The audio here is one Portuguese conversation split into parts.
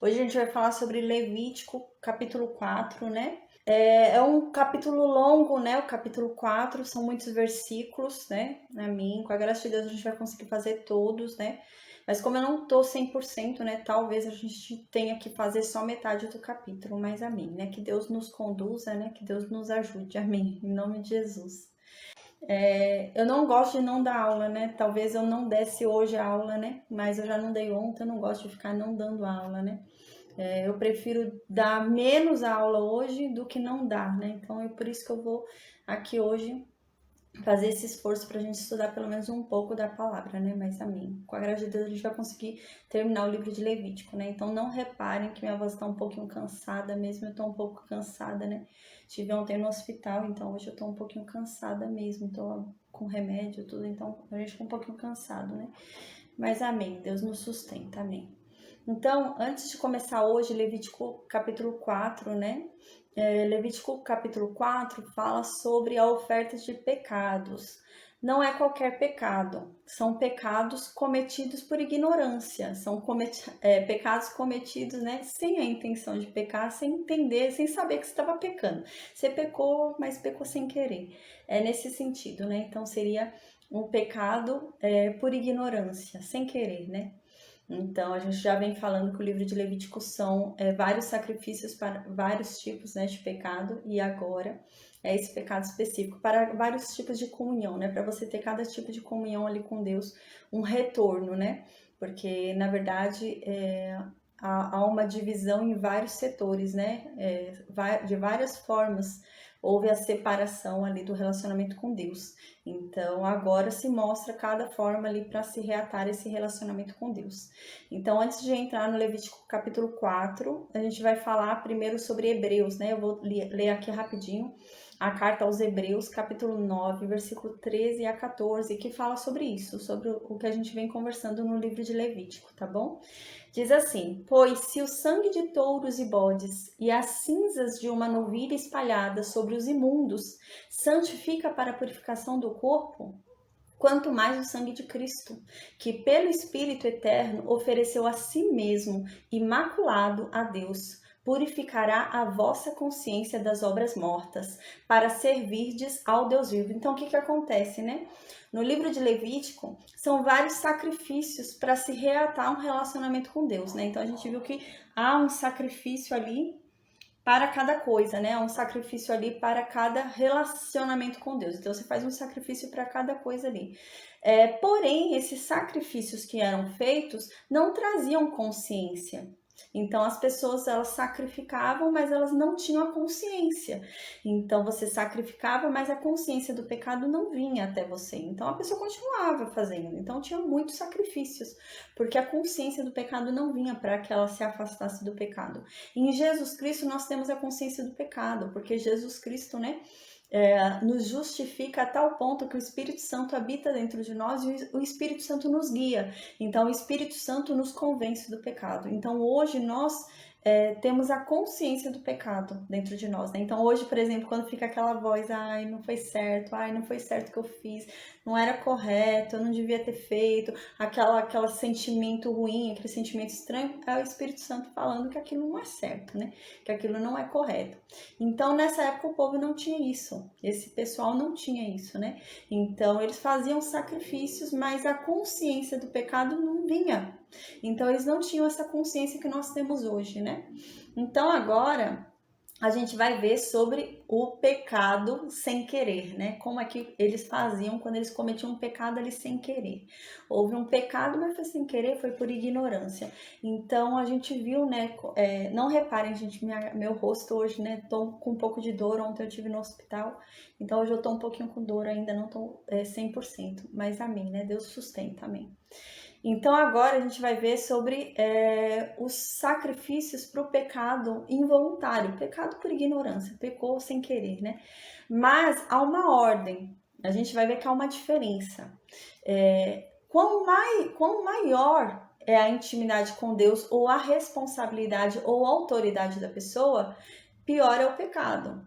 Hoje a gente vai falar sobre Levítico, capítulo 4, né? É um capítulo longo, né? O capítulo 4, são muitos versículos, né? Com a graça de Deus a gente vai conseguir fazer todos, né? Mas como eu não tô 100%, né? Talvez a gente tenha que fazer só metade do capítulo, mas amém, né? Que Deus nos conduza, né? Que Deus nos ajude, amém. Em nome de Jesus. Eu não gosto de não dar aula, né? Talvez eu não desse hoje a aula, né? Mas eu já não dei ontem, eu não gosto de ficar não dando aula, né? Eu prefiro dar menos aula hoje do que não dar, né? Então é por isso que eu vou aqui hoje fazer esse esforço para a gente estudar pelo menos um pouco da palavra, né? Mas amém. Com a graça de Deus a gente vai conseguir terminar o livro de Levítico, né? Então não reparem que minha voz está um pouquinho cansada mesmo, eu tô um pouco cansada, né? Estive ontem no hospital, então hoje eu tô um pouquinho cansada mesmo, tô com remédio, tudo, então a gente fica um pouquinho cansado, né? Mas amém, Deus nos sustenta, amém. Então, antes de começar hoje, Levítico capítulo 4, né? Levítico capítulo 4 fala sobre a oferta de pecados. Não é qualquer pecado, são pecados cometidos por ignorância, são pecados cometidos, né, sem a intenção de pecar, sem entender, sem saber que você estava pecando. Você pecou, mas pecou sem querer. É nesse sentido, né? Então seria um pecado por ignorância, sem querer, né? Então, a gente já vem falando que o livro de Levítico são vários sacrifícios para vários tipos, né, de pecado, e agora é esse pecado específico para vários tipos de comunhão, né, para você ter cada tipo de comunhão ali com Deus, um retorno, né, porque na verdade há uma divisão em vários setores, né, de várias formas. Houve a separação ali do relacionamento com Deus. Então, agora se mostra cada forma ali para se reatar esse relacionamento com Deus. Então, antes de entrar no Levítico capítulo 4, a gente vai falar primeiro sobre Hebreus, né? Eu vou ler aqui rapidinho a carta aos Hebreus, capítulo 9, versículo 13 a 14, que fala sobre isso, sobre o que a gente vem conversando no livro de Levítico, tá bom? Diz assim: pois se o sangue de touros e bodes e as cinzas de uma novilha espalhadas sobre os imundos santifica para a purificação do corpo, quanto mais o sangue de Cristo, que pelo Espírito Eterno ofereceu a si mesmo, imaculado a Deus, purificará a vossa consciência das obras mortas, para servirdes ao Deus vivo. Então, o que acontece, né? No livro de Levítico, são vários sacrifícios para se reatar um relacionamento com Deus, né? Então, a gente viu que há um sacrifício ali para cada coisa, né? Um sacrifício ali para cada relacionamento com Deus. Então, você faz um sacrifício para cada coisa ali. Porém, esses sacrifícios que eram feitos não traziam consciência. Então, as pessoas, elas sacrificavam, mas elas não tinham a consciência. Então, você sacrificava, mas a consciência do pecado não vinha até você. Então, a pessoa continuava fazendo. Então, tinha muitos sacrifícios, porque a consciência do pecado não vinha para que ela se afastasse do pecado. Em Jesus Cristo, nós temos a consciência do pecado, porque Jesus Cristo, né, nos justifica a tal ponto que o Espírito Santo habita dentro de nós e o Espírito Santo nos guia. Então, o Espírito Santo nos convence do pecado. Então, hoje nós temos a consciência do pecado dentro de nós, né? Então, hoje, por exemplo, quando fica aquela voz, ai, não foi certo, ai, não foi certo o que eu fiz, não era correto, eu não devia ter feito, aquele sentimento ruim, aquele sentimento estranho, é o Espírito Santo falando que aquilo não é certo, né? Que aquilo não é correto. Então, nessa época, o povo não tinha isso. Esse pessoal não tinha isso, né? Então, eles faziam sacrifícios, mas a consciência do pecado não vinha. Então, eles não tinham essa consciência que nós temos hoje, né? Então, agora a gente vai ver sobre o pecado sem querer, né? Como é que eles faziam quando eles cometiam um pecado ali sem querer. Houve um pecado, mas foi sem querer, foi por ignorância. Então, a gente viu, né? Não reparem, gente, meu rosto hoje, né? Tô com um pouco de dor, ontem eu estive no hospital. Então, hoje eu tô um pouquinho com dor ainda, não tô 100%. Mas amém, né? Deus sustenta, amém. Então, agora a gente vai ver sobre os sacrifícios para o pecado involuntário, pecado por ignorância, pecou sem querer, né? Mas há uma ordem, a gente vai ver que há uma diferença. Quão maior é a intimidade com Deus, ou a responsabilidade ou a autoridade da pessoa, pior é o pecado.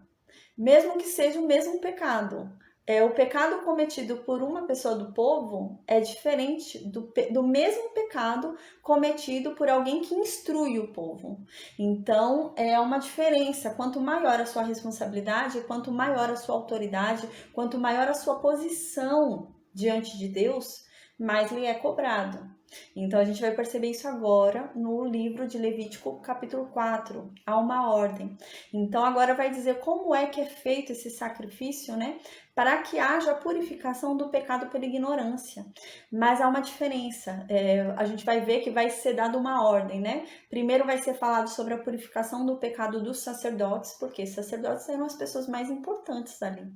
Mesmo que seja o mesmo pecado. O pecado cometido por uma pessoa do povo é diferente do mesmo pecado cometido por alguém que instrui o povo. Então, é uma diferença. Quanto maior a sua responsabilidade, quanto maior a sua autoridade, quanto maior a sua posição diante de Deus, mais lhe é cobrado. Então, a gente vai perceber isso agora no livro de Levítico, capítulo 4. Há uma ordem. Então, agora vai dizer como é que é feito esse sacrifício, né? Para que haja a purificação do pecado pela ignorância. Mas há uma diferença. A gente vai ver que vai ser dada uma ordem, né? Primeiro vai ser falado sobre a purificação do pecado dos sacerdotes, porque sacerdotes eram as pessoas mais importantes ali.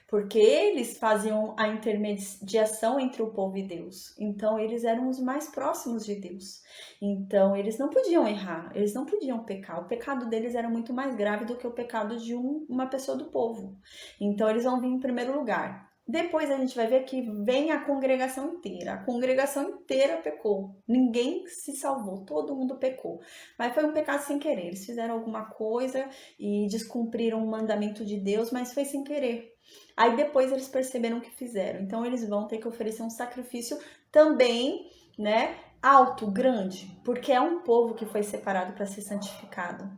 Porque eles faziam a intermediação entre o povo e Deus. Então, eles eram os mais próximos de Deus. Então, eles não podiam errar, eles não podiam pecar. O pecado deles era muito mais grave do que o pecado de uma pessoa do povo. Então, eles vão vir em primeiro lugar. Depois a gente vai ver que vem a congregação inteira. A congregação inteira pecou. Ninguém se salvou, todo mundo pecou. Mas foi um pecado sem querer. Eles fizeram alguma coisa e descumpriram o mandamento de Deus, mas foi sem querer. Aí depois eles perceberam o que fizeram. Então eles vão ter que oferecer um sacrifício também, né, alto, grande, porque é um povo que foi separado para ser santificado.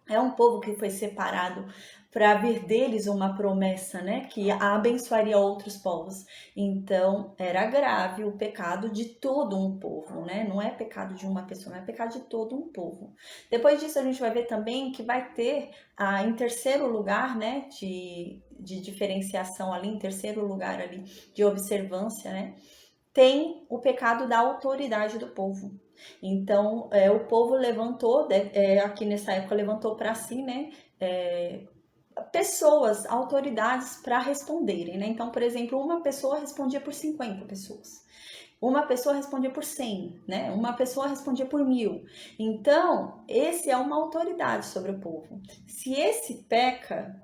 É um povo que foi separado para vir deles uma promessa, né, que abençoaria outros povos. Então, era grave o pecado de todo um povo, né? Não é pecado de uma pessoa, é pecado de todo um povo. Depois disso, a gente vai ver também que vai ter, em terceiro lugar, né, de diferenciação ali, em terceiro lugar ali, de observância, né, tem o pecado da autoridade do povo. Então, o povo levantou, aqui nessa época, levantou para si, né, pessoas, autoridades para responderem, né? Então, por exemplo, uma pessoa respondia por 50 pessoas. Uma pessoa respondia por 100, né? Uma pessoa respondia por 1000. Então, esse é uma autoridade sobre o povo. Se esse peca,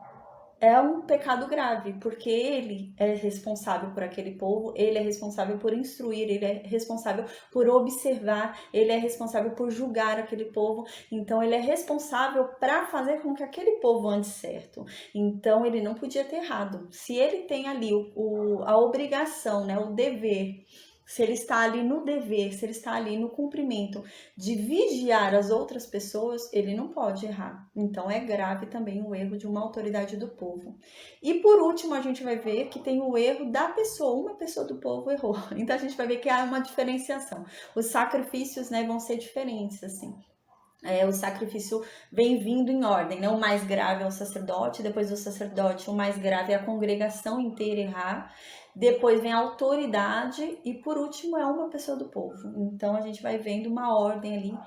é um pecado grave, porque ele é responsável por aquele povo, ele é responsável por instruir, ele é responsável por observar, ele é responsável por julgar aquele povo, então ele é responsável para fazer com que aquele povo ande certo. Então ele não podia ter errado. Se ele tem ali a obrigação, né, o dever, se ele está ali no dever, se ele está ali no cumprimento de vigiar as outras pessoas, ele não pode errar. Então é grave também o erro de uma autoridade do povo. E por último, a gente vai ver que tem o erro da pessoa, uma pessoa do povo errou. Então a gente vai ver que há uma diferenciação. Os sacrifícios, né, vão ser diferentes, assim. O sacrifício vem vindo em ordem, né? O mais grave é o sacerdote, depois do sacerdote o mais grave é a congregação inteira errar, depois vem a autoridade e por último é uma pessoa do povo. Então a gente vai vendo uma ordem ali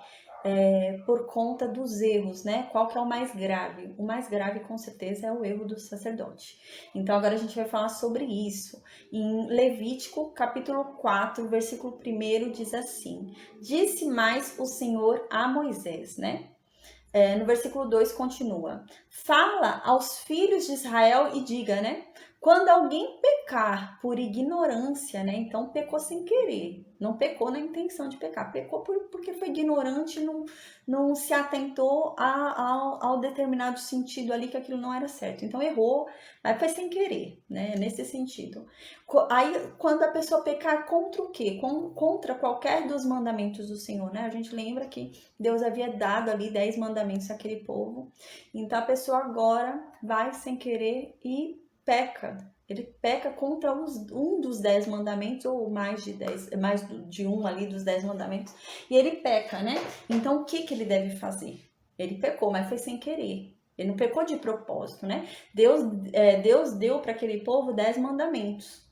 por conta dos erros, né? Qual que é o mais grave? O mais grave com certeza é o erro do sacerdote. Então agora a gente vai falar sobre isso. Em Levítico capítulo 4, versículo 1 diz assim: Disse mais o Senhor a Moisés, né? No versículo 2 continua: Fala aos filhos de Israel e diga, né? Quando alguém pecar por ignorância, né? Então pecou sem querer, não pecou na intenção de pecar, pecou porque foi ignorante, não se atentou ao determinado sentido ali que aquilo não era certo. Então errou, mas foi sem querer, né? Nesse sentido. Aí quando a pessoa pecar contra o quê? Contra qualquer dos mandamentos do Senhor, né? A gente lembra que Deus havia dado ali 10 mandamentos àquele povo. Então a pessoa agora vai sem querer e peca. Ele peca contra um dos 10 mandamentos, ou mais de um ali dos 10 mandamentos, e ele peca, né? Então o que ele deve fazer? Ele pecou, mas foi sem querer. Ele não pecou de propósito, né? Deus deu para aquele povo 10 mandamentos.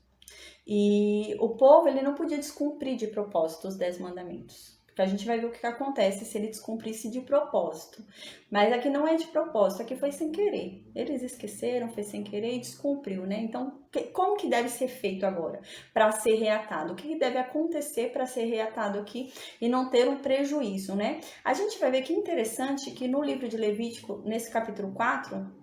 E o povo, ele não podia descumprir de propósito os 10 mandamentos. Porque a gente vai ver o que acontece se ele descumprisse de propósito. Mas aqui não é de propósito, aqui foi sem querer. Eles esqueceram, foi sem querer e descumpriu, né? Então, como que deve ser feito agora para ser reatado? O que deve acontecer para ser reatado aqui e não ter um prejuízo, né? A gente vai ver que interessante que no livro de Levítico, nesse capítulo 4,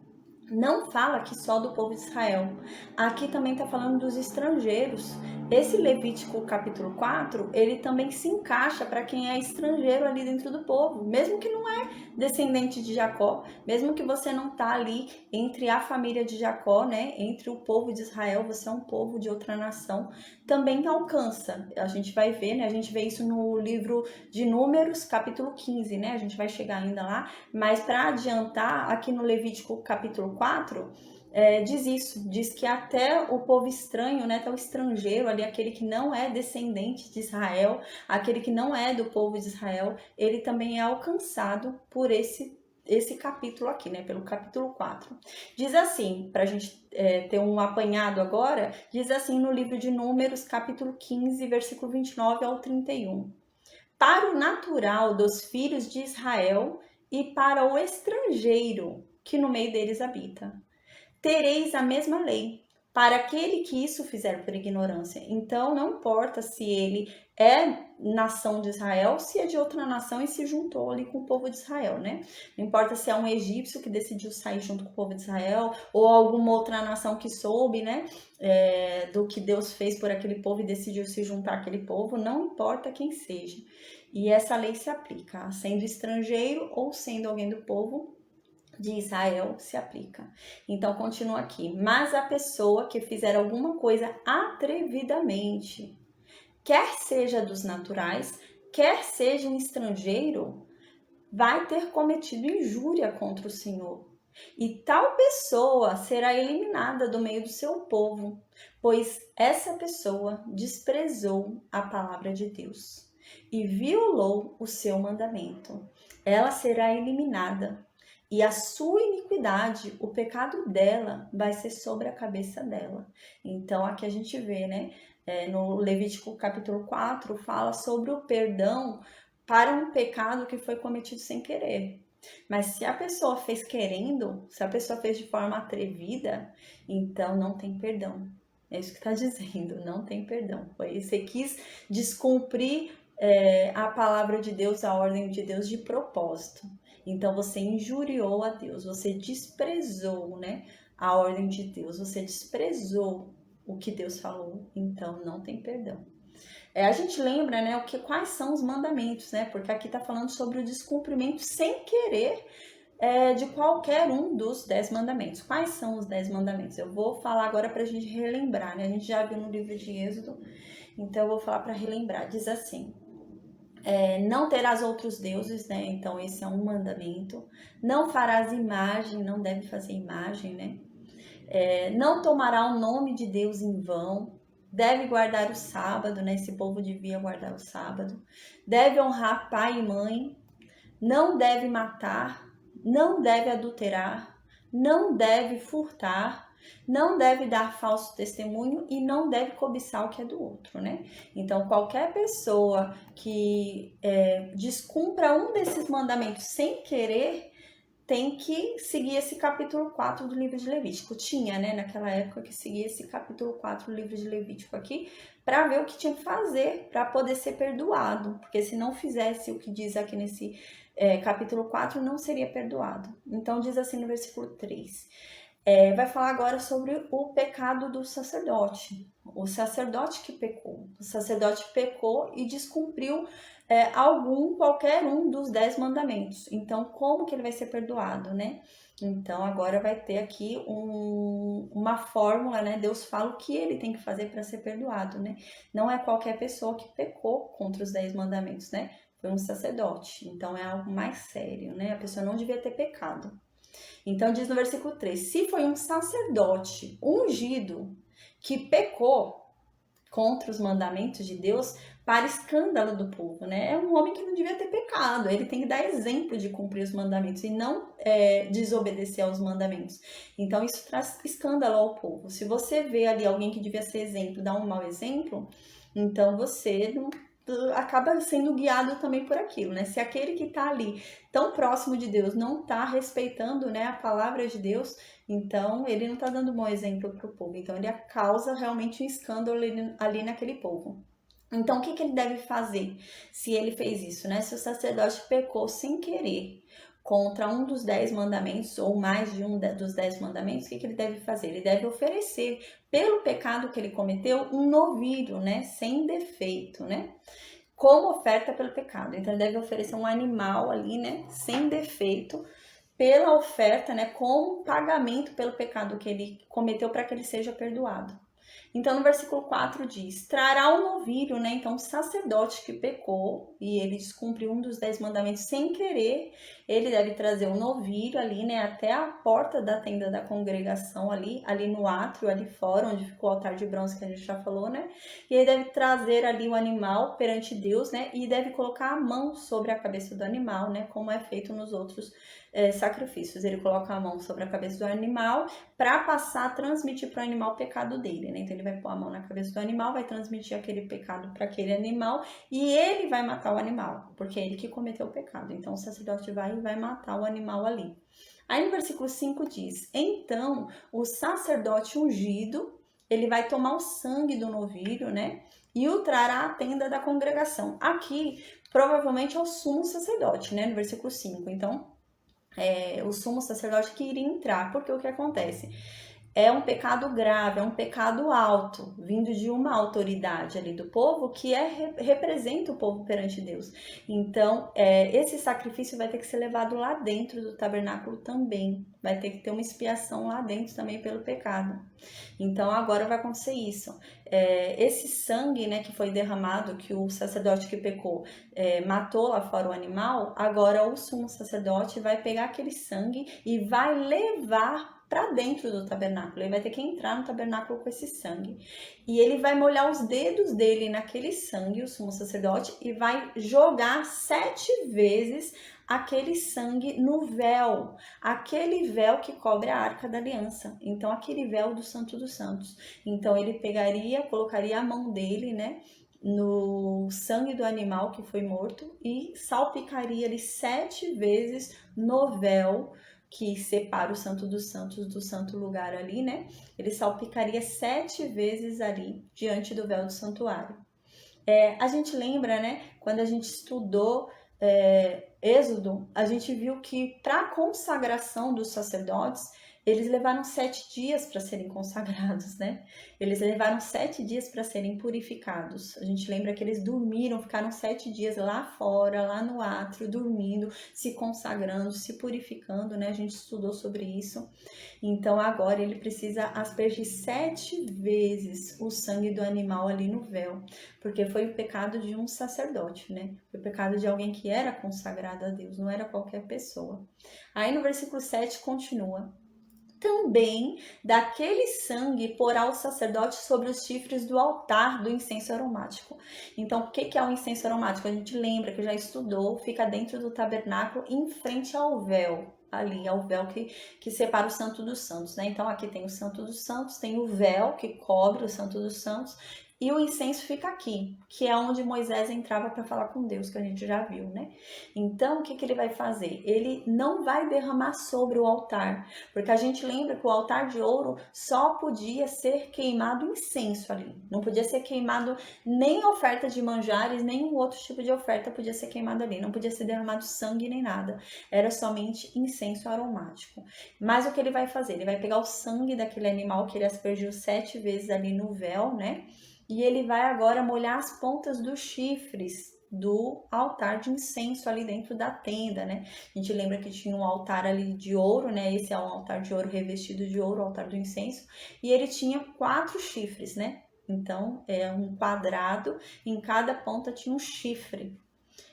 não fala aqui só do povo de Israel. Aqui também está falando dos estrangeiros. Esse Levítico capítulo 4, ele também se encaixa para quem é estrangeiro ali dentro do povo, mesmo que não é descendente de Jacó, mesmo que você não está ali entre a família de Jacó, né, entre o povo de Israel, você é um povo de outra nação, também alcança. A gente vai ver, né, a gente vê isso no livro de Números, capítulo 15, né, a gente vai chegar ainda lá, mas para adiantar, aqui no Levítico capítulo 4, diz isso, diz que até o povo estranho, né, até o estrangeiro ali, aquele que não é descendente de Israel, aquele que não é do povo de Israel, ele também é alcançado por esse capítulo aqui, né, pelo capítulo 4. Diz assim, para a gente ter um apanhado agora, diz assim no livro de Números, capítulo 15, versículo 29 ao 31. Para o natural dos filhos de Israel e para o estrangeiro que no meio deles habita, tereis a mesma lei, para aquele que isso fizer por ignorância. Então, não importa se ele é nação de Israel, se é de outra nação e se juntou ali com o povo de Israel, né? Não importa se é um egípcio que decidiu sair junto com o povo de Israel, ou alguma outra nação que soube, né, do que Deus fez por aquele povo e decidiu se juntar àquele povo, não importa quem seja. E essa lei se aplica, sendo estrangeiro ou sendo alguém do povo de Israel, se aplica. Então, continua aqui. Mas a pessoa que fizer alguma coisa atrevidamente, quer seja dos naturais, quer seja um estrangeiro, vai ter cometido injúria contra o Senhor. E tal pessoa será eliminada do meio do seu povo, pois essa pessoa desprezou a palavra de Deus e violou o seu mandamento. Ela será eliminada. E a sua iniquidade, o pecado dela, vai ser sobre a cabeça dela. Então, aqui a gente vê, né? No Levítico capítulo 4, fala sobre o perdão para um pecado que foi cometido sem querer. Mas se a pessoa fez querendo, se a pessoa fez de forma atrevida, então não tem perdão. É isso que está dizendo, não tem perdão. Você quis descumprir a palavra de Deus, a ordem de Deus de propósito. Então você injuriou a Deus, você desprezou, né, a ordem de Deus, você desprezou o que Deus falou, então não tem perdão. A gente lembra, né, quais são os mandamentos, né, porque aqui está falando sobre o descumprimento sem querer de qualquer um dos 10 mandamentos. Quais são os 10 mandamentos? Eu vou falar agora para a gente relembrar, né, a gente já viu no livro de Êxodo, então eu vou falar para relembrar. Diz assim: não terás outros deuses, né? Então esse é um mandamento. Não farás imagem, não deve fazer imagem, né? Não tomará o nome de Deus em vão. Deve guardar o sábado, né? Esse povo devia guardar o sábado. Deve honrar pai e mãe. Não deve matar. Não deve adulterar. Não deve furtar. Não deve dar falso testemunho e não deve cobiçar o que é do outro, né? Então, qualquer pessoa que descumpra um desses mandamentos sem querer, tem que seguir esse capítulo 4 do livro de Levítico. Tinha, né, naquela época que seguia esse capítulo 4 do livro de Levítico aqui, para ver o que tinha que fazer para poder ser perdoado. Porque se não fizesse o que diz aqui nesse capítulo 4, não seria perdoado. Então, diz assim no versículo 3. Vai falar agora sobre o pecado do sacerdote. O sacerdote que pecou. O sacerdote pecou e descumpriu qualquer um dos 10 mandamentos. Então, como que ele vai ser perdoado, né? Então, agora vai ter aqui uma fórmula, né? Deus fala o que ele tem que fazer para ser perdoado, né? Não é qualquer pessoa que pecou contra os 10 mandamentos, né? Foi um sacerdote. Então, é algo mais sério, né? A pessoa não devia ter pecado. Então, diz no versículo 3, se foi um sacerdote ungido que pecou contra os mandamentos de Deus para escândalo do povo, né? É um homem que não devia ter pecado, ele tem que dar exemplo de cumprir os mandamentos e não desobedecer aos mandamentos. Então, isso traz escândalo ao povo. Se você vê ali alguém que devia ser exemplo, dar um mau exemplo, então você não acaba sendo guiado também por aquilo, né? Se aquele que está ali tão próximo de Deus não está respeitando, né, a palavra de Deus, então ele não está dando um bom exemplo para o povo. Então ele causa realmente um escândalo ali naquele povo. Então o que ele deve fazer se ele fez isso, né? Se o sacerdote pecou sem querer contra um dos 10 mandamentos ou mais de um dos 10 mandamentos, o que ele deve fazer? Ele deve oferecer, pelo pecado que ele cometeu, um novilho, né? Sem defeito, né? como oferta pelo pecado. Então ele deve oferecer um animal ali, né, sem defeito, pela oferta, né, como pagamento pelo pecado que ele cometeu para que ele seja perdoado. Então, no versículo 4 diz: trará um novilho, né? Então, o sacerdote que pecou e ele descumpriu um dos 10 mandamentos sem querer, ele deve trazer um novilho ali, né? Até a porta da tenda da congregação ali no átrio, ali fora, onde ficou o altar de bronze que a gente já falou, né? E ele deve trazer ali o animal perante Deus, né? E deve colocar a mão sobre a cabeça do animal, né? Como é feito nos outros sacrifícios. Ele coloca a mão sobre a cabeça do animal para passar a transmitir para o animal o pecado dele, né? Então ele vai pôr a mão na cabeça do animal, vai transmitir aquele pecado para aquele animal e ele vai matar o animal, porque é ele que cometeu o pecado. Então o sacerdote vai e vai matar o animal ali. Aí no versículo 5 diz: então o sacerdote ungido, ele vai tomar o sangue do novilho, né? E o trará à tenda da congregação. Aqui, provavelmente é o sumo sacerdote, né? No versículo 5. Então, o sumo sacerdote que iria entrar, porque o que acontece? É um pecado grave, é um pecado alto, vindo de uma autoridade ali do povo que representa o povo perante Deus. Então, esse sacrifício vai ter que ser levado lá dentro do tabernáculo também. Vai ter que ter uma expiação lá dentro também pelo pecado. Então, agora vai acontecer isso. Esse sangue, né, que foi derramado, que o sacerdote que pecou matou lá fora o animal, agora o sumo sacerdote vai pegar aquele sangue e vai levar para dentro do tabernáculo. Ele vai ter que entrar no tabernáculo com esse sangue. E ele vai molhar os dedos dele naquele sangue, o sumo sacerdote, e vai jogar 7 vezes aquele sangue no véu. Aquele véu que cobre a Arca da Aliança. Então, aquele véu do Santo dos Santos. Então, ele pegaria, colocaria a mão dele, né, no sangue do animal que foi morto e salpicaria ele 7 vezes no véu que separa o Santo dos Santos do santo lugar ali, né? Ele salpicaria 7 vezes ali diante do véu do santuário. A gente lembra, né? Quando a gente estudou Êxodo, a gente viu que para a consagração dos sacerdotes, eles levaram 7 dias para serem consagrados, né? Eles levaram 7 dias para serem purificados. A gente lembra que eles dormiram, ficaram 7 dias lá fora, lá no átrio, dormindo, se consagrando, se purificando, né? A gente estudou sobre isso. Então agora ele precisa aspergir 7 vezes o sangue do animal ali no véu, porque foi o pecado de um sacerdote, né? Foi o pecado de alguém que era consagrado a Deus, não era qualquer pessoa. Aí no versículo 7 continua: também daquele sangue porá o sacerdote sobre os chifres do altar do incenso aromático. Então, o que é o incenso aromático? A gente lembra que já estudou, fica dentro do tabernáculo, em frente ao véu. Ali é o véu que separa o Santo dos Santos, né? Então, aqui tem o Santo dos Santos, tem o véu que cobre o Santo dos Santos, e o incenso fica aqui, que é onde Moisés entrava para falar com Deus, que a gente já viu, né? Então, o que ele vai fazer? Ele não vai derramar sobre o altar, porque a gente lembra que o altar de ouro só podia ser queimado incenso ali. Não podia ser queimado nem oferta de manjares, nenhum outro tipo de oferta podia ser queimado ali. Não podia ser derramado sangue nem nada. Era somente incenso aromático. Mas o que ele vai fazer? Ele vai pegar o sangue daquele animal que ele aspergiu 7 vezes ali no véu, né? E ele vai agora molhar as pontas dos chifres do altar de incenso ali dentro da tenda, né? A gente lembra que tinha um altar ali de ouro, né? Esse é um altar de ouro revestido de ouro, o altar do incenso. E ele tinha 4 chifres, né? Então, é um quadrado, em cada ponta tinha um chifre.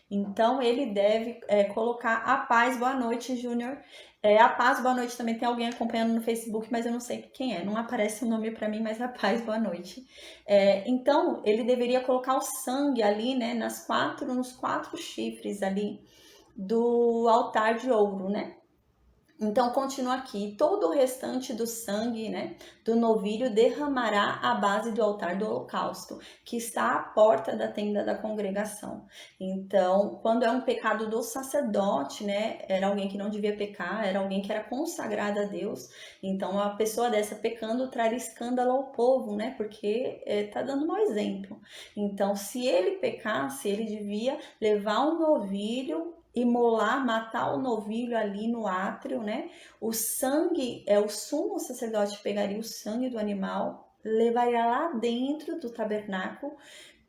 Então, ele deve colocar a paz, boa noite, Júnior. A paz, boa noite, também tem alguém acompanhando no Facebook, mas eu não sei quem é. Não aparece o nome para mim, mas a paz, boa noite. Então, ele deveria colocar o sangue ali, né, nos 4 chifres ali do altar de ouro, né? Então, continua aqui: todo o restante do sangue, né, do novilho derramará à base do altar do holocausto, que está à porta da tenda da congregação. Então, quando é um pecado do sacerdote, né, era alguém que não devia pecar, era alguém que era consagrado a Deus. Então, uma pessoa dessa pecando traria escândalo ao povo, né, porque tá dando mau exemplo. Então, se ele pecasse, ele devia levar um novilho, imolar, matar o novilho ali no átrio, né? O sangue, o sumo sacerdote pegaria o sangue do animal, levaria lá dentro do tabernáculo,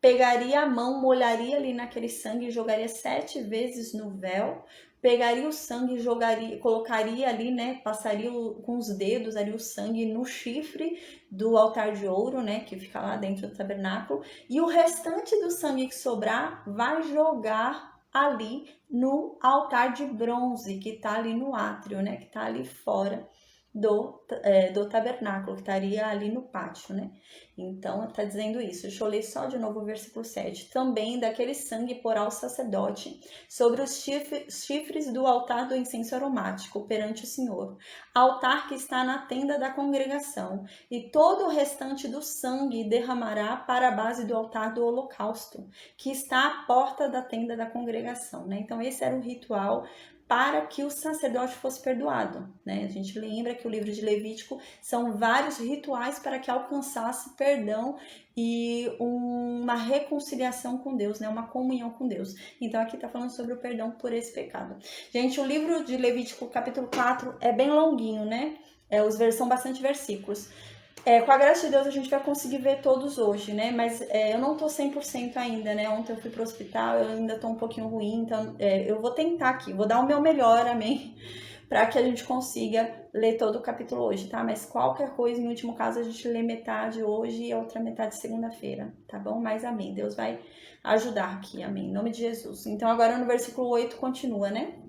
pegaria a mão, molharia ali naquele sangue e jogaria 7 vezes no véu, pegaria o sangue e jogaria, colocaria ali, né, passaria com os dedos ali o sangue no chifre do altar de ouro, né, que fica lá dentro do tabernáculo, e o restante do sangue que sobrar vai jogar ali no altar de bronze, que tá ali no átrio, né, que tá ali fora do tabernáculo, que estaria ali no pátio, né? Então, está dizendo isso. Deixa eu ler só de novo o versículo 7. Também daquele sangue porá o sacerdote sobre os chifres do altar do incenso aromático perante o Senhor, altar que está na tenda da congregação, e todo o restante do sangue derramará para a base do altar do holocausto, que está à porta da tenda da congregação, né? Então, esse era o ritual para que o sacerdote fosse perdoado, né? A gente lembra que o livro de Levítico são vários rituais para que alcançasse perdão e uma reconciliação com Deus, né? Uma comunhão com Deus. Então aqui tá falando sobre o perdão por esse pecado. Gente, o livro de Levítico, capítulo 4, é bem longuinho, né? São bastante versículos. Com a graça de Deus a gente vai conseguir ver todos hoje, né? Mas eu não tô 100% ainda, né? Ontem eu fui pro hospital, eu ainda tô um pouquinho ruim, então eu vou tentar aqui, vou dar o meu melhor, amém? Para que a gente consiga ler todo o capítulo hoje, tá? Mas qualquer coisa, em último caso, a gente lê metade hoje e a outra metade segunda-feira, tá bom? Mas amém, Deus vai ajudar aqui, amém, em nome de Jesus. Então agora no versículo 8 continua, né?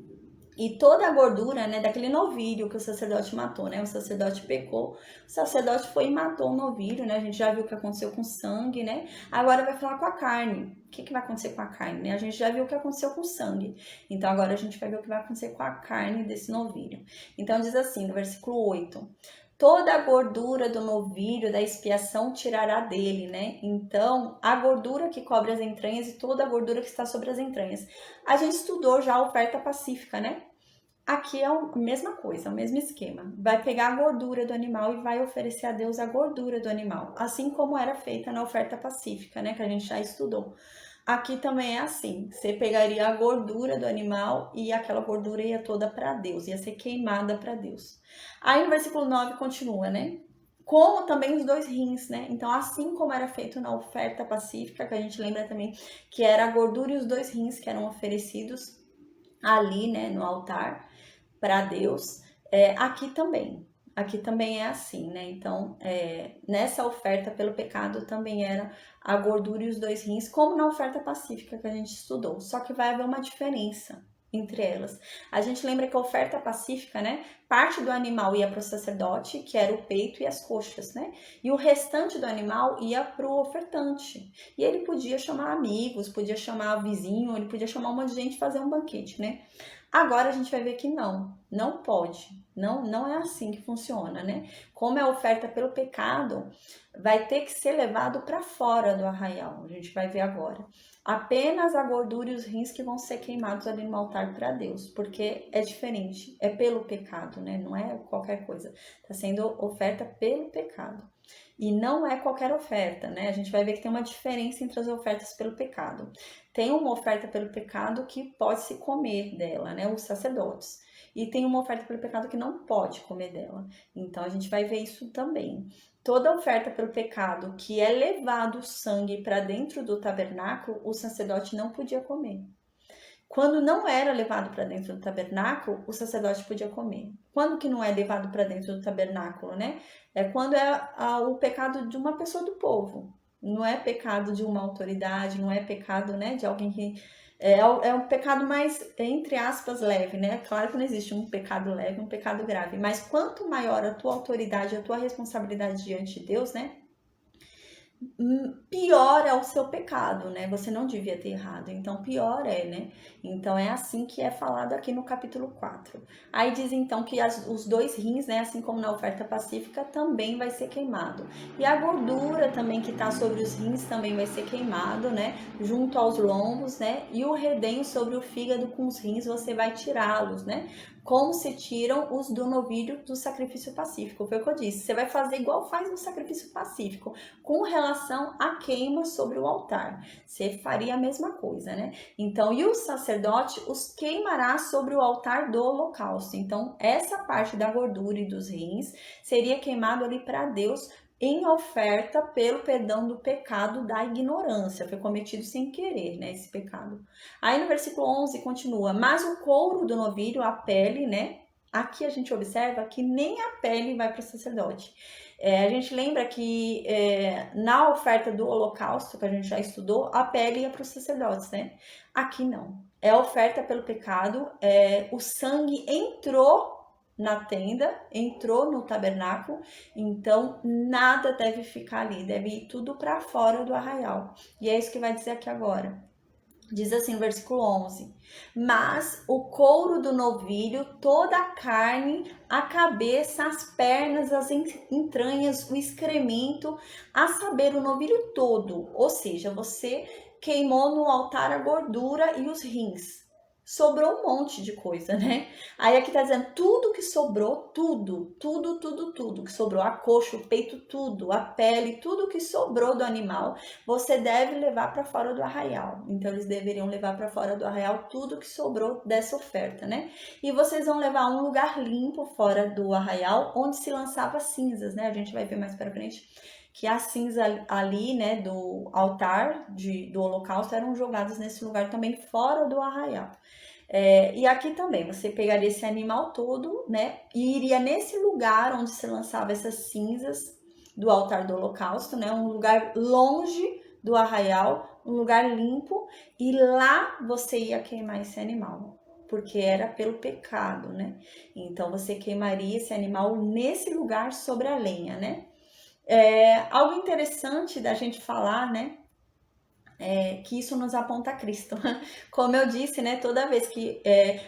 E toda a gordura, né, daquele novilho que o sacerdote matou, né? O sacerdote pecou, o sacerdote foi e matou o novilho, né? A gente já viu o que aconteceu com o sangue, né? Agora vai falar com a carne. O que vai acontecer com a carne, né? A gente já viu o que aconteceu com o sangue. Então agora a gente vai ver o que vai acontecer com a carne desse novilho. Então diz assim, no versículo 8... Toda a gordura do novilho da expiação tirará dele, né? Então, a gordura que cobre as entranhas e toda a gordura que está sobre as entranhas. A gente estudou já a oferta pacífica, né? Aqui é a mesma coisa, o mesmo esquema. Vai pegar a gordura do animal e vai oferecer a Deus a gordura do animal. Assim como era feita na oferta pacífica, né? Que a gente já estudou. Aqui também é assim, você pegaria a gordura do animal e aquela gordura ia toda para Deus, ia ser queimada para Deus. Aí no versículo 9 continua, né? Como também os 2 rins, né? Então, assim como era feito na oferta pacífica, que a gente lembra também que era a gordura e os 2 rins que eram oferecidos ali, né, no altar para Deus, aqui também é assim, né? Então, nessa oferta pelo pecado também era a gordura e os 2 rins, como na oferta pacífica que a gente estudou. Só que vai haver uma diferença entre elas. A gente lembra que a oferta pacífica, né? Parte do animal ia para o sacerdote, que era o peito e as coxas, né? E o restante do animal ia para o ofertante. E ele podia chamar amigos, podia chamar vizinho, ele podia chamar um monte de gente fazer um banquete, né? Agora a gente vai ver que não pode, não é assim que funciona, né? Como é oferta pelo pecado, vai ter que ser levado para fora do arraial, a gente vai ver agora. Apenas a gordura e os rins que vão ser queimados ali no altar para Deus, porque é diferente, é pelo pecado, né? Não é qualquer coisa, está sendo oferta pelo pecado. E não é qualquer oferta, né? A gente vai ver que tem uma diferença entre as ofertas pelo pecado. Tem uma oferta pelo pecado que pode se comer dela, né? Os sacerdotes. E tem uma oferta pelo pecado que não pode comer dela. Então a gente vai ver isso também. Toda oferta pelo pecado que é levado o sangue para dentro do tabernáculo, o sacerdote não podia comer. Quando não era levado para dentro do tabernáculo, o sacerdote podia comer. Quando que não é levado para dentro do tabernáculo, né? É quando é o pecado de uma pessoa do povo. Não é pecado de uma autoridade, não é pecado, né, de alguém que... É um pecado mais, entre aspas, leve, né? Claro que não existe um pecado leve, um pecado grave. Mas quanto maior a tua autoridade, a tua responsabilidade diante de Deus, né? Pior é o seu pecado, né? Você não devia ter errado, então pior é, né? Então é assim que é falado aqui no capítulo 4. Aí diz então que os 2 rins, né, assim como na oferta pacífica, também vai ser queimado. E a gordura também que tá sobre os rins também vai ser queimado, né? Junto aos lombos, né? E o redenho sobre o fígado com os rins você vai tirá-los, né? Como se tiram os do novilho do sacrifício pacífico. Foi o que eu disse. Você vai fazer igual faz no sacrifício pacífico, com relação à queima sobre o altar. Você faria a mesma coisa, né? Então, e o sacerdote os queimará sobre o altar do holocausto. Então, essa parte da gordura e dos rins seria queimado ali para Deus em oferta pelo perdão do pecado da ignorância. Foi cometido sem querer, né, esse pecado. Aí no versículo 11 continua, mas o couro do novilho, a pele, né, aqui a gente observa que nem a pele vai para o sacerdote. A gente lembra que na oferta do holocausto, que a gente já estudou, a pele ia para os sacerdotes, né? Aqui não. É oferta pelo pecado, o sangue entrou na tenda, entrou no tabernáculo, então nada deve ficar ali, deve ir tudo para fora do arraial. E é isso que vai dizer aqui agora. Diz assim no versículo 11: mas o couro do novilho, toda a carne, a cabeça, as pernas, as entranhas, o excremento, a saber, o novilho todo. Ou seja, você queimou no altar a gordura e os rins. Sobrou um monte de coisa, né? Aí aqui tá dizendo tudo que sobrou, tudo que sobrou, a coxa, o peito, tudo, a pele, tudo que sobrou do animal, você deve levar para fora do arraial. Então eles deveriam levar para fora do arraial tudo que sobrou dessa oferta, né? E vocês vão levar a um lugar limpo fora do arraial, onde se lançava cinzas, né? A gente vai ver mais para frente que a cinza ali, né, do altar do holocausto eram jogadas nesse lugar também fora do arraial. E aqui também, você pegaria esse animal todo, né, e iria nesse lugar onde se lançava essas cinzas do altar do holocausto, né, um lugar longe do arraial, um lugar limpo, e lá você ia queimar esse animal, porque era pelo pecado, né? Então você queimaria esse animal nesse lugar sobre a lenha, né? Algo interessante da gente falar, né? Que isso nos aponta a Cristo. Como eu disse, né? Toda vez que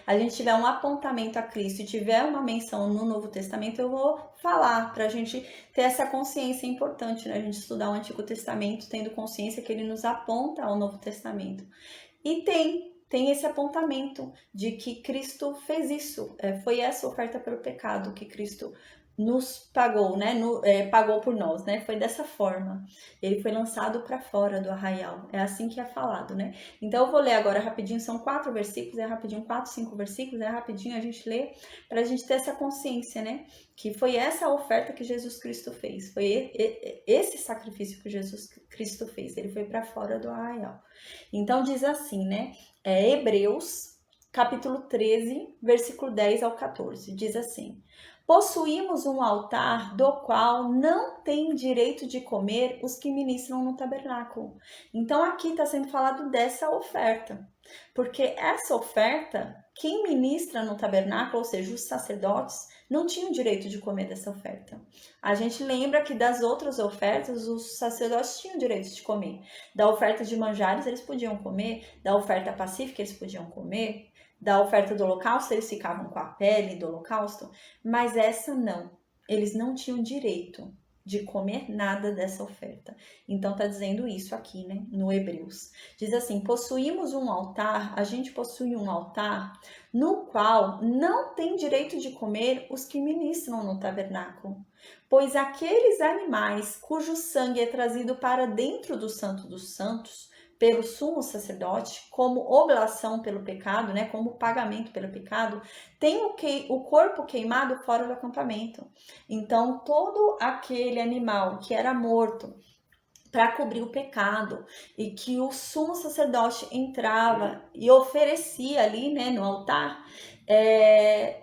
a gente tiver um apontamento a Cristo e tiver uma menção no Novo Testamento, eu vou falar para a gente ter essa consciência importante, né? A gente estudar o Antigo Testamento tendo consciência que ele nos aponta ao Novo Testamento. E tem esse apontamento de que Cristo fez isso. Foi essa oferta pelo pecado que Cristo nos pagou, né? Pagou por nós, né? Foi dessa forma. Ele foi lançado para fora do arraial. É assim que é falado, né? Então eu vou ler agora rapidinho, são 4 versículos, rapidinho, 4, 5 versículos, rapidinho a gente lê para a gente ter essa consciência, né? Que foi essa oferta que Jesus Cristo fez. Foi esse sacrifício que Jesus Cristo fez. Ele foi para fora do arraial. Então diz assim, né? Hebreus, capítulo 13, versículo 10 ao 14. Diz assim: possuímos um altar do qual não tem direito de comer os que ministram no tabernáculo. Então aqui está sendo falado dessa oferta, porque essa oferta, quem ministra no tabernáculo, ou seja, os sacerdotes, não tinham direito de comer dessa oferta. A gente lembra que das outras ofertas, os sacerdotes tinham direito de comer. Da oferta de manjares, eles podiam comer. Da oferta pacífica, eles podiam comer. Da oferta do holocausto, eles ficavam com a pele do holocausto. Mas essa não. Eles não tinham direito de comer nada dessa oferta. Então tá dizendo isso aqui, né, no Hebreus. Diz assim: possuímos um altar, a gente possui um altar no qual não tem direito de comer os que ministram no tabernáculo, pois aqueles animais cujo sangue é trazido para dentro do Santo dos Santos pelo sumo sacerdote, como oblação pelo pecado, né, como pagamento pelo pecado, tem o corpo queimado fora do acampamento. Então, todo aquele animal que era morto para cobrir o pecado e que o sumo sacerdote entrava e oferecia ali, né, no altar,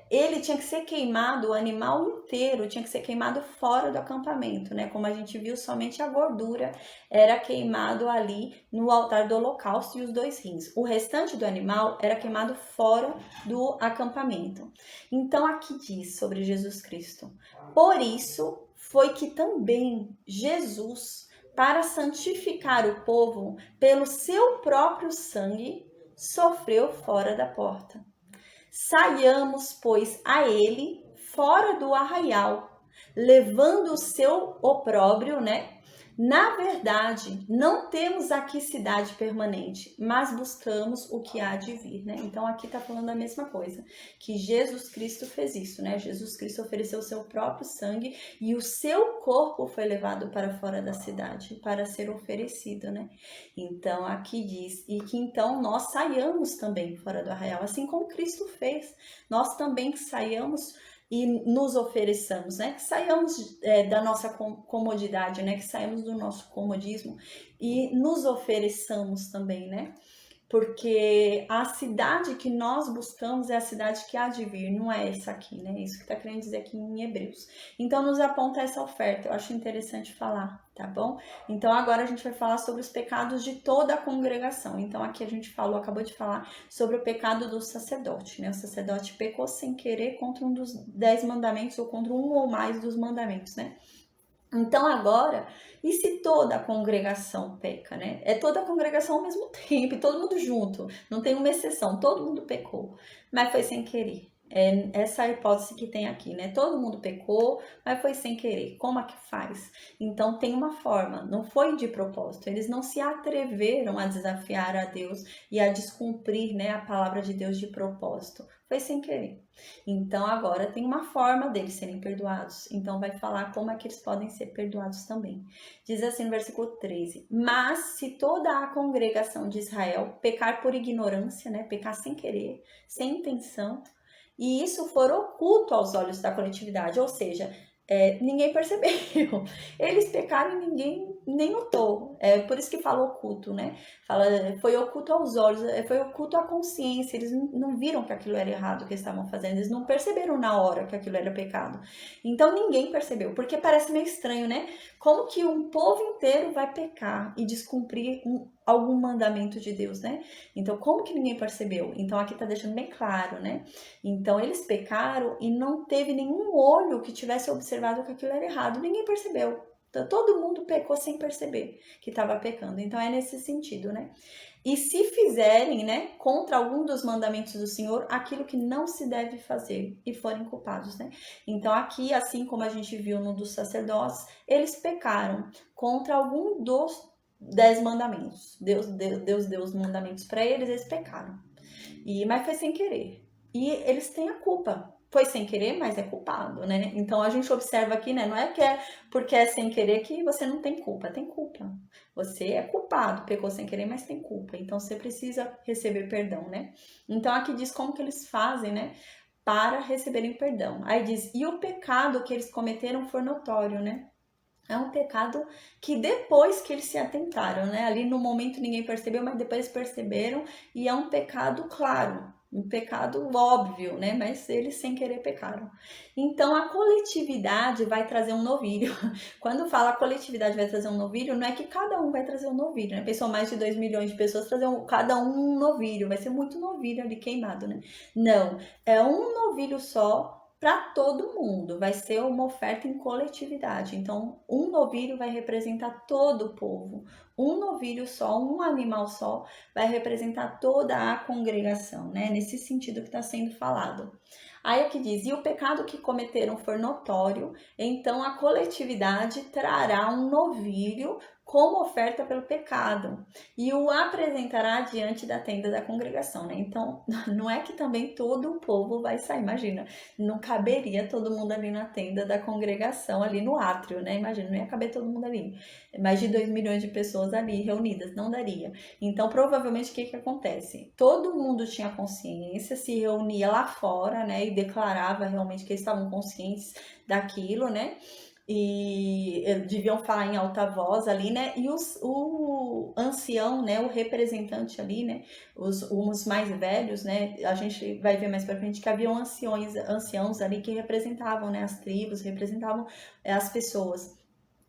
ele tinha que ser queimado, o animal inteiro tinha que ser queimado fora do acampamento, né? Como a gente viu, somente a gordura era queimado ali no altar do holocausto e os 2 rins. O restante do animal era queimado fora do acampamento. Então aqui diz sobre Jesus Cristo: por isso foi que também Jesus, para santificar o povo pelo seu próprio sangue, sofreu fora da porta. Saiamos, pois, a ele fora do arraial, levando o seu opróbrio, né? Na verdade, não temos aqui cidade permanente, mas buscamos o que há de vir, né? Então aqui tá falando a mesma coisa, que Jesus Cristo fez isso, né? Jesus Cristo ofereceu o seu próprio sangue e o seu corpo foi levado para fora da cidade para ser oferecido, né? Então aqui diz, e que então nós saiamos também fora do arraial, assim como Cristo fez. Nós também saiamos e nos ofereçamos, né? Que saiamos da nossa comodidade, né? Que saiamos do nosso comodismo e nos ofereçamos também, né? Porque a cidade que nós buscamos é a cidade que há de vir, não é essa aqui, né? Isso que está querendo dizer aqui em Hebreus. Então, nos aponta essa oferta. Eu acho interessante falar, tá bom? Então, agora a gente vai falar sobre os pecados de toda a congregação. Então, aqui a gente acabou de falar sobre o pecado do sacerdote, né? O sacerdote pecou sem querer contra um dos 10 mandamentos ou contra um ou mais dos mandamentos, né? Então agora, e se toda a congregação peca, né? É toda a congregação ao mesmo tempo, todo mundo junto, não tem uma exceção, todo mundo pecou, mas foi sem querer. É essa a hipótese que tem aqui, né? Todo mundo pecou, mas foi sem querer. Como é que faz? Então tem uma forma, não foi de propósito. Eles não se atreveram a desafiar a Deus e a descumprir, né, a palavra de Deus de propósito. Foi sem querer. Então agora tem uma forma deles serem perdoados. Então vai falar como é que eles podem ser perdoados também. Diz assim no versículo 13: mas se toda a congregação de Israel pecar por ignorância, né, pecar sem querer, sem intenção, e isso for oculto aos olhos da coletividade, ou seja, ninguém percebeu. Eles pecaram e ninguém nem notou. É por isso que fala oculto, né? Fala, foi oculto aos olhos, foi oculto à consciência. Eles não viram que aquilo era errado o que estavam fazendo, eles não perceberam na hora que aquilo era pecado. Então ninguém percebeu, porque parece meio estranho, né? Como que um povo inteiro vai pecar e descumprir algum mandamento de Deus, né? Então, como que ninguém percebeu? Então, aqui tá deixando bem claro, né? Então, eles pecaram e não teve nenhum olho que tivesse observado que aquilo era errado. Ninguém percebeu. Então, todo mundo pecou sem perceber que estava pecando. Então, é nesse sentido, né? E se fizerem, né, contra algum dos mandamentos do Senhor, aquilo que não se deve fazer e forem culpados, né? Então, aqui, assim como a gente viu no dos sacerdotes, eles pecaram contra algum dos 10 mandamentos. Deus deu os mandamentos para eles, eles pecaram. Mas foi sem querer. E eles têm a culpa. Foi sem querer, mas é culpado, né? Então a gente observa aqui, né? Não é que é porque é sem querer que você não tem culpa. Tem culpa. Você é culpado, pecou sem querer, mas tem culpa. Então você precisa receber perdão, né? Então aqui diz como que eles fazem, né? Para receberem perdão. Aí diz, e o pecado que eles cometeram foi notório, né? É um pecado que depois que eles se atentaram, né? Ali no momento ninguém percebeu, mas depois perceberam, e é um pecado claro, um pecado óbvio, né? Mas eles sem querer pecaram. Então a coletividade vai trazer um novilho. Quando fala a coletividade vai trazer um novilho, não é que cada um vai trazer um novilho, né? Pensou mais de 2 milhões de pessoas trazer cada um novilho, vai ser muito novilho ali queimado, né? Não, é um novilho só para todo mundo, vai ser uma oferta em coletividade. Então, um novilho vai representar todo o povo. Um novilho só, um animal só, vai representar toda a congregação, né? Nesse sentido que está sendo falado. Aí aqui diz, e o pecado que cometeram for notório, então a coletividade trará um novilho como oferta pelo pecado e o apresentará diante da tenda da congregação, né? Então, não é que também todo o povo vai sair, imagina, não caberia todo mundo ali na tenda da congregação, ali no átrio, né? Imagina, não ia caber todo mundo ali. Mais de 2 milhões de pessoas ali reunidas, não daria. Então, provavelmente, o que acontece? Todo mundo tinha consciência, se reunia lá fora, né? E declarava realmente que eles estavam conscientes daquilo, né? E deviam falar em alta voz ali, né? E o ancião, né? O representante ali, né? Os mais velhos, né? A gente vai ver mais pra frente que haviam anciãos ali que representavam, né? As tribos, representavam as pessoas.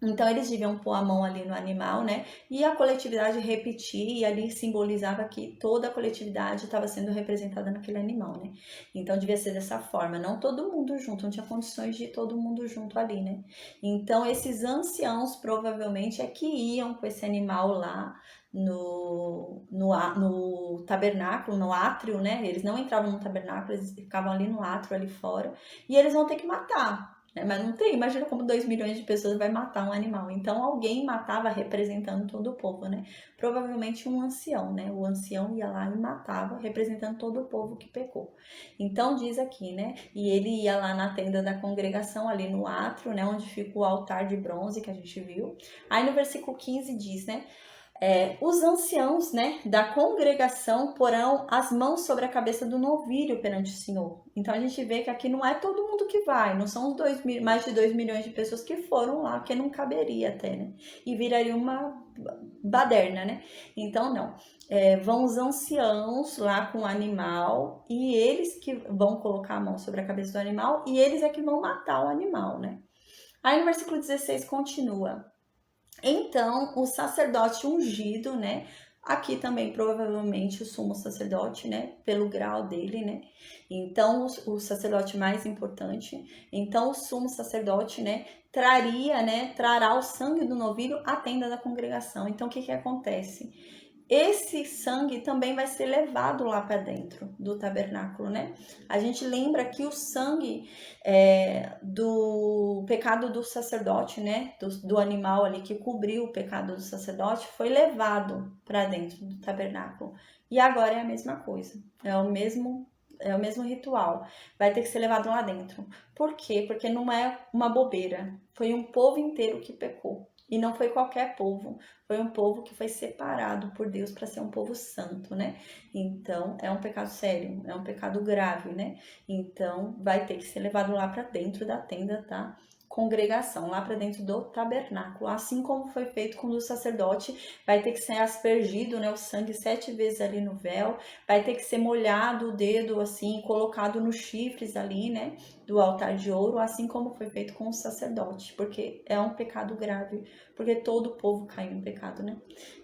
Então eles deviam pôr a mão ali no animal, né? E a coletividade repetir, e ali simbolizava que toda a coletividade estava sendo representada naquele animal, né? Então devia ser dessa forma, não todo mundo junto, não tinha condições de ir todo mundo junto ali, né? Então esses anciãos provavelmente é que iam com esse animal lá no tabernáculo, no átrio, né? Eles não entravam no tabernáculo, eles ficavam ali no átrio, ali fora, e eles vão ter que matar. Mas não tem, imagina como 2 milhões de pessoas vai matar um animal. Então alguém matava representando todo o povo, né? Provavelmente um ancião, né? O ancião ia lá e matava representando todo o povo que pecou. Então diz aqui, né? E ele ia lá na tenda da congregação, ali no átrio, né? Onde fica o altar de bronze que a gente viu. Aí no versículo 15 diz, né? Os anciãos, né, da congregação porão as mãos sobre a cabeça do novilho perante o Senhor. Então a gente vê que aqui não é todo mundo que vai, não são os mais de 2 milhões de pessoas que foram lá, porque não caberia até, né? E viraria uma baderna, né? Então não. Vão os anciãos lá com o animal e eles que vão colocar a mão sobre a cabeça do animal e eles é que vão matar o animal, né? Aí no versículo 16 continua. Então, o sacerdote ungido, né? Aqui também provavelmente o sumo sacerdote, né? Pelo grau dele, né? Então, o sacerdote mais importante. Então, o sumo sacerdote, né? Trará o sangue do novilho à tenda da congregação. Então, o que acontece? Esse sangue também vai ser levado lá para dentro do tabernáculo, né? A gente lembra que o sangue do pecado do sacerdote, né? Do animal ali que cobriu o pecado do sacerdote, foi levado para dentro do tabernáculo. E agora é a mesma coisa, é o mesmo ritual. Vai ter que ser levado lá dentro. Por quê? Porque não é uma bobeira. Foi um povo inteiro que pecou. E não foi qualquer povo, foi um povo que foi separado por Deus para ser um povo santo, né? Então, é um pecado sério, é um pecado grave, né? Então, vai ter que ser levado lá para dentro da tenda da congregação, lá para dentro do tabernáculo. Assim como foi feito com o sacerdote, vai ter que ser aspergido, né, o sangue 7 vezes ali no véu, vai ter que ser molhado o dedo assim, colocado nos chifres ali, né, do altar de ouro, assim como foi feito com o sacerdote, porque é um pecado grave, porque todo o povo caiu em pecado, né?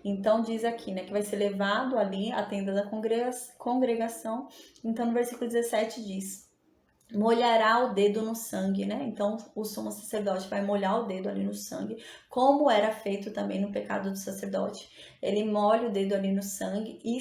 Então diz aqui, né, que vai ser levado ali à tenda da congregação. Então no versículo 17 diz: molhará o dedo no sangue, né? Então o sumo sacerdote vai molhar o dedo ali no sangue, como era feito também no pecado do sacerdote. Ele molha o dedo ali no sangue e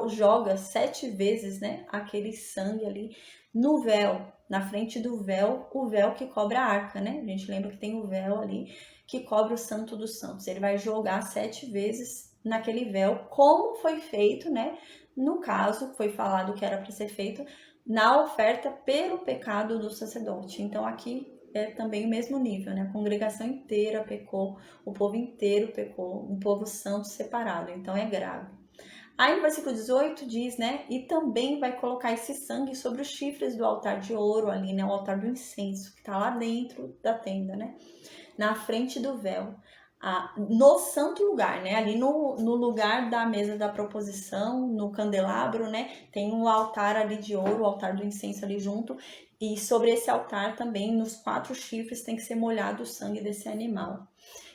joga 7 vezes, né, aquele sangue ali no véu, na frente do véu, o véu que cobre a arca, né? A gente lembra que tem o véu ali que cobre o Santo dos Santos. Ele vai jogar 7 vezes naquele véu, como foi feito, né? No caso, foi falado que era para ser feito na oferta pelo pecado do sacerdote. Então aqui é também o mesmo nível, né? A congregação inteira pecou, o povo inteiro pecou, um povo santo separado, então é grave. Aí no versículo 18 diz, né? E também vai colocar esse sangue sobre os chifres do altar de ouro ali, né? O altar do incenso, que tá lá dentro da tenda, né? Na frente do véu. No santo lugar, né? Ali no lugar da mesa da proposição, no candelabro, né? Tem um altar ali de ouro, o altar do incenso ali junto. E sobre esse altar também, nos 4 chifres, tem que ser molhado o sangue desse animal.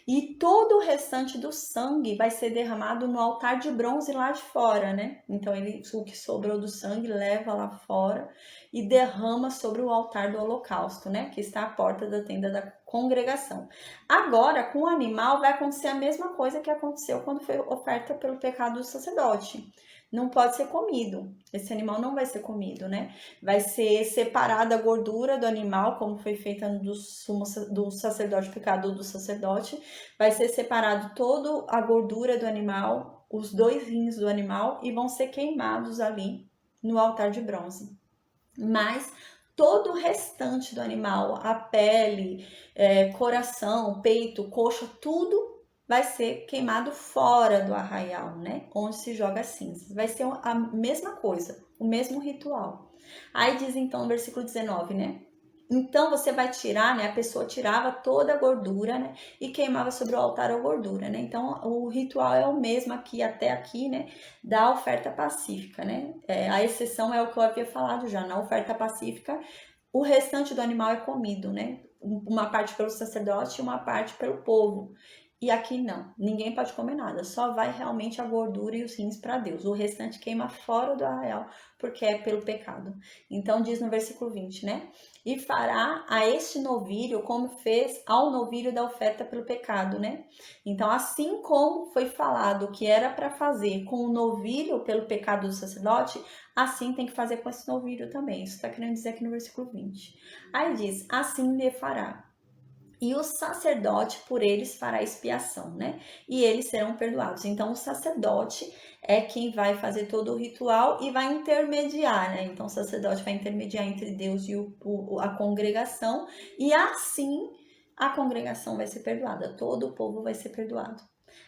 E todo o restante do sangue vai ser derramado no altar de bronze lá de fora, né? Então o que sobrou do sangue leva lá fora e derrama sobre o altar do holocausto, né? Que está à porta da tenda da congregação. Agora, com o animal vai acontecer a mesma coisa que aconteceu quando foi oferta pelo pecado do sacerdote. Não pode ser comido. Esse animal não vai ser comido, né? Vai ser separada a gordura do animal, como foi feita do sacerdote pecador do sacerdote. Vai ser separado toda a gordura do animal, os 2 rins do animal, e vão ser queimados ali no altar de bronze. Mas todo o restante do animal, a pele, coração, peito, coxa, tudo vai ser queimado fora do arraial, né? Onde se joga cinzas. Vai ser a mesma coisa, o mesmo ritual. Aí diz então no versículo 19, né? Então você vai tirar, né? A pessoa tirava toda a gordura, né? E queimava sobre o altar a gordura, né? Então o ritual é o mesmo aqui até aqui, né? Da oferta pacífica, né? A exceção é o que eu havia falado já. Na oferta pacífica, o restante do animal é comido, né? Uma parte pelo sacerdote e uma parte pelo povo. E aqui não, ninguém pode comer nada, só vai realmente a gordura e os rins para Deus. O restante queima fora do arraial, porque é pelo pecado. Então diz no versículo 20, né? E fará a este novilho como fez ao novilho da oferta pelo pecado, né? Então, assim como foi falado que era para fazer com o novilho pelo pecado do sacerdote, assim tem que fazer com esse novilho também. Isso está querendo dizer aqui no versículo 20. Aí diz, assim lhe fará. E o sacerdote por eles fará expiação, né? E eles serão perdoados. Então, o sacerdote é quem vai fazer todo o ritual e vai intermediar, né? Então, o sacerdote vai intermediar entre Deus e a congregação, e assim a congregação vai ser perdoada, todo o povo vai ser perdoado.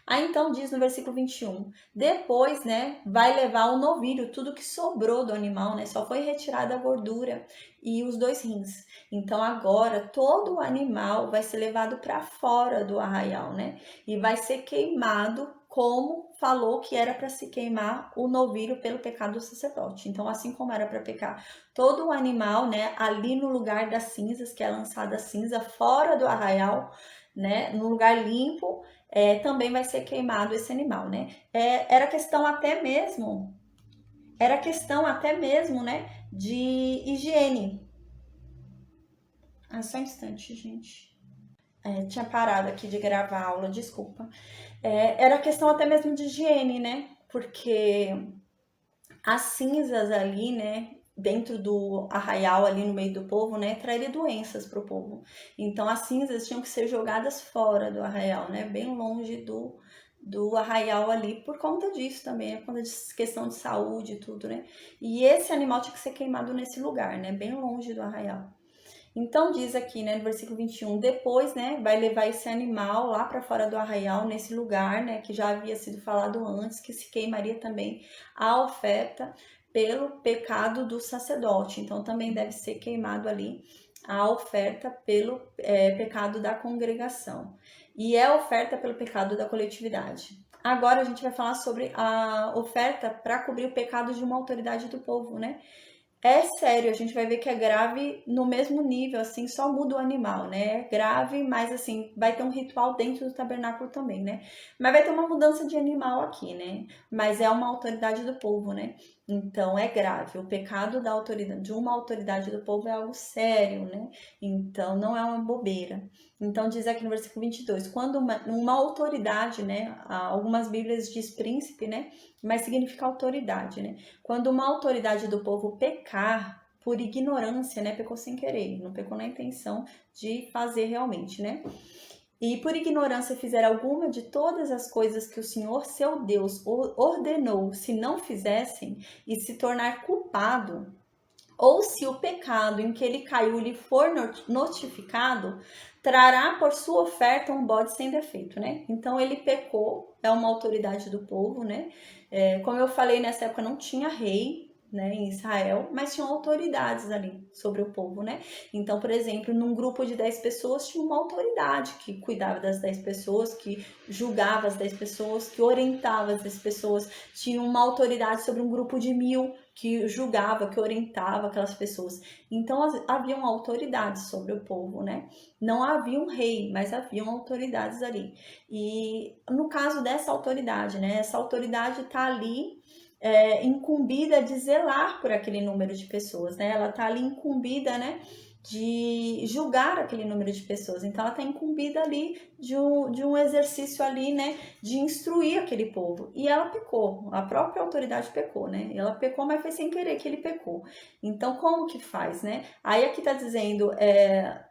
Aí então diz no versículo 21, depois, né, vai levar o novilho, tudo que sobrou do animal, né, só foi retirada a gordura e os 2 rins. Então agora todo o animal vai ser levado para fora do arraial, né, e vai ser queimado como falou que era para se queimar o novilho pelo pecado do sacerdote. Então assim como era para pecar todo o animal, né, ali no lugar das cinzas, que é lançada a cinza fora do arraial, né, no lugar limpo, também vai ser queimado esse animal, né? Era questão até mesmo, né, de higiene. Só um instante, gente. Tinha parado aqui de gravar a aula, desculpa. Era questão até mesmo de higiene, né? Porque as cinzas ali, né, dentro do arraial ali no meio do povo, né, traria doenças para o povo. Então as cinzas tinham que ser jogadas fora do arraial, né, bem longe do arraial ali, por conta disso também, por conta de questão de saúde e tudo, né. E esse animal tinha que ser queimado nesse lugar, né, bem longe do arraial. Então diz aqui, né, no versículo 21, depois, né, vai levar esse animal lá para fora do arraial, nesse lugar, né, que já havia sido falado antes, que se queimaria também a oferta pelo pecado do sacerdote. Então também deve ser queimado ali a oferta pelo pecado da congregação. E é a oferta pelo pecado da coletividade. Agora a gente vai falar sobre a oferta para cobrir o pecado de uma autoridade do povo, né? É sério, a gente vai ver que é grave no mesmo nível, assim, só muda o animal, né? É grave, mas assim, vai ter um ritual dentro do tabernáculo também, né? Mas vai ter uma mudança de animal aqui, né? Mas é uma autoridade do povo, né? Então é grave. O pecado da autoridade, de uma autoridade do povo é algo sério, né? Então não é uma bobeira. Então diz aqui no versículo 22, quando uma autoridade, né? Algumas Bíblias diz príncipe, né? Mas significa autoridade, né? Quando uma autoridade do povo pecar por ignorância, né? Pecou sem querer, não pecou na intenção de fazer realmente, né? E por ignorância fizer alguma de todas as coisas que o Senhor, seu Deus, ordenou, se não fizessem, e se tornar culpado, ou se o pecado em que ele caiu lhe for notificado, trará por sua oferta um bode sem defeito, né? Então ele pecou, é uma autoridade do povo, né? Como eu falei, nessa época não tinha rei, né, em Israel, mas tinham autoridades ali sobre o povo, né? Então, por exemplo, num grupo de 10 pessoas tinha uma autoridade que cuidava das 10 pessoas, que julgava as 10 pessoas, que orientava as 10 pessoas, tinha uma autoridade sobre um grupo de 1000 que julgava, que orientava aquelas pessoas. Então haviam autoridades sobre o povo, né? Não havia um rei, mas haviam autoridades ali. E no caso dessa autoridade, né? Essa autoridade está ali incumbida de zelar por aquele número de pessoas, né? Ela está ali incumbida, né? De julgar aquele número de pessoas. Então ela está incumbida ali de um exercício ali, né, de instruir aquele povo. E ela pecou, a própria autoridade pecou, né? Ela pecou, mas foi sem querer que ele pecou. Então como que faz, né? Aí aqui está dizendo,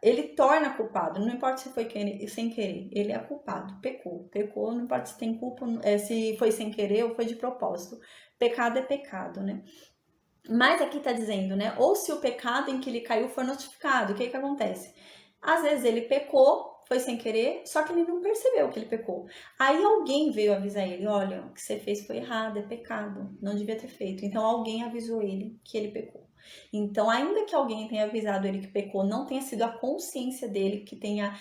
ele torna culpado, não importa se foi sem querer, ele é culpado, pecou, não importa se tem culpa, se foi sem querer ou foi de propósito. Pecado é pecado, né? Mas aqui tá dizendo, né? Ou se o pecado em que ele caiu for notificado, o que que acontece? Às vezes ele pecou, foi sem querer, só que ele não percebeu que ele pecou. Aí alguém veio avisar ele, olha, o que você fez foi errado, é pecado, não devia ter feito. Então alguém avisou ele que ele pecou. Então, ainda que alguém tenha avisado ele que pecou, não tenha sido a consciência dele que tenha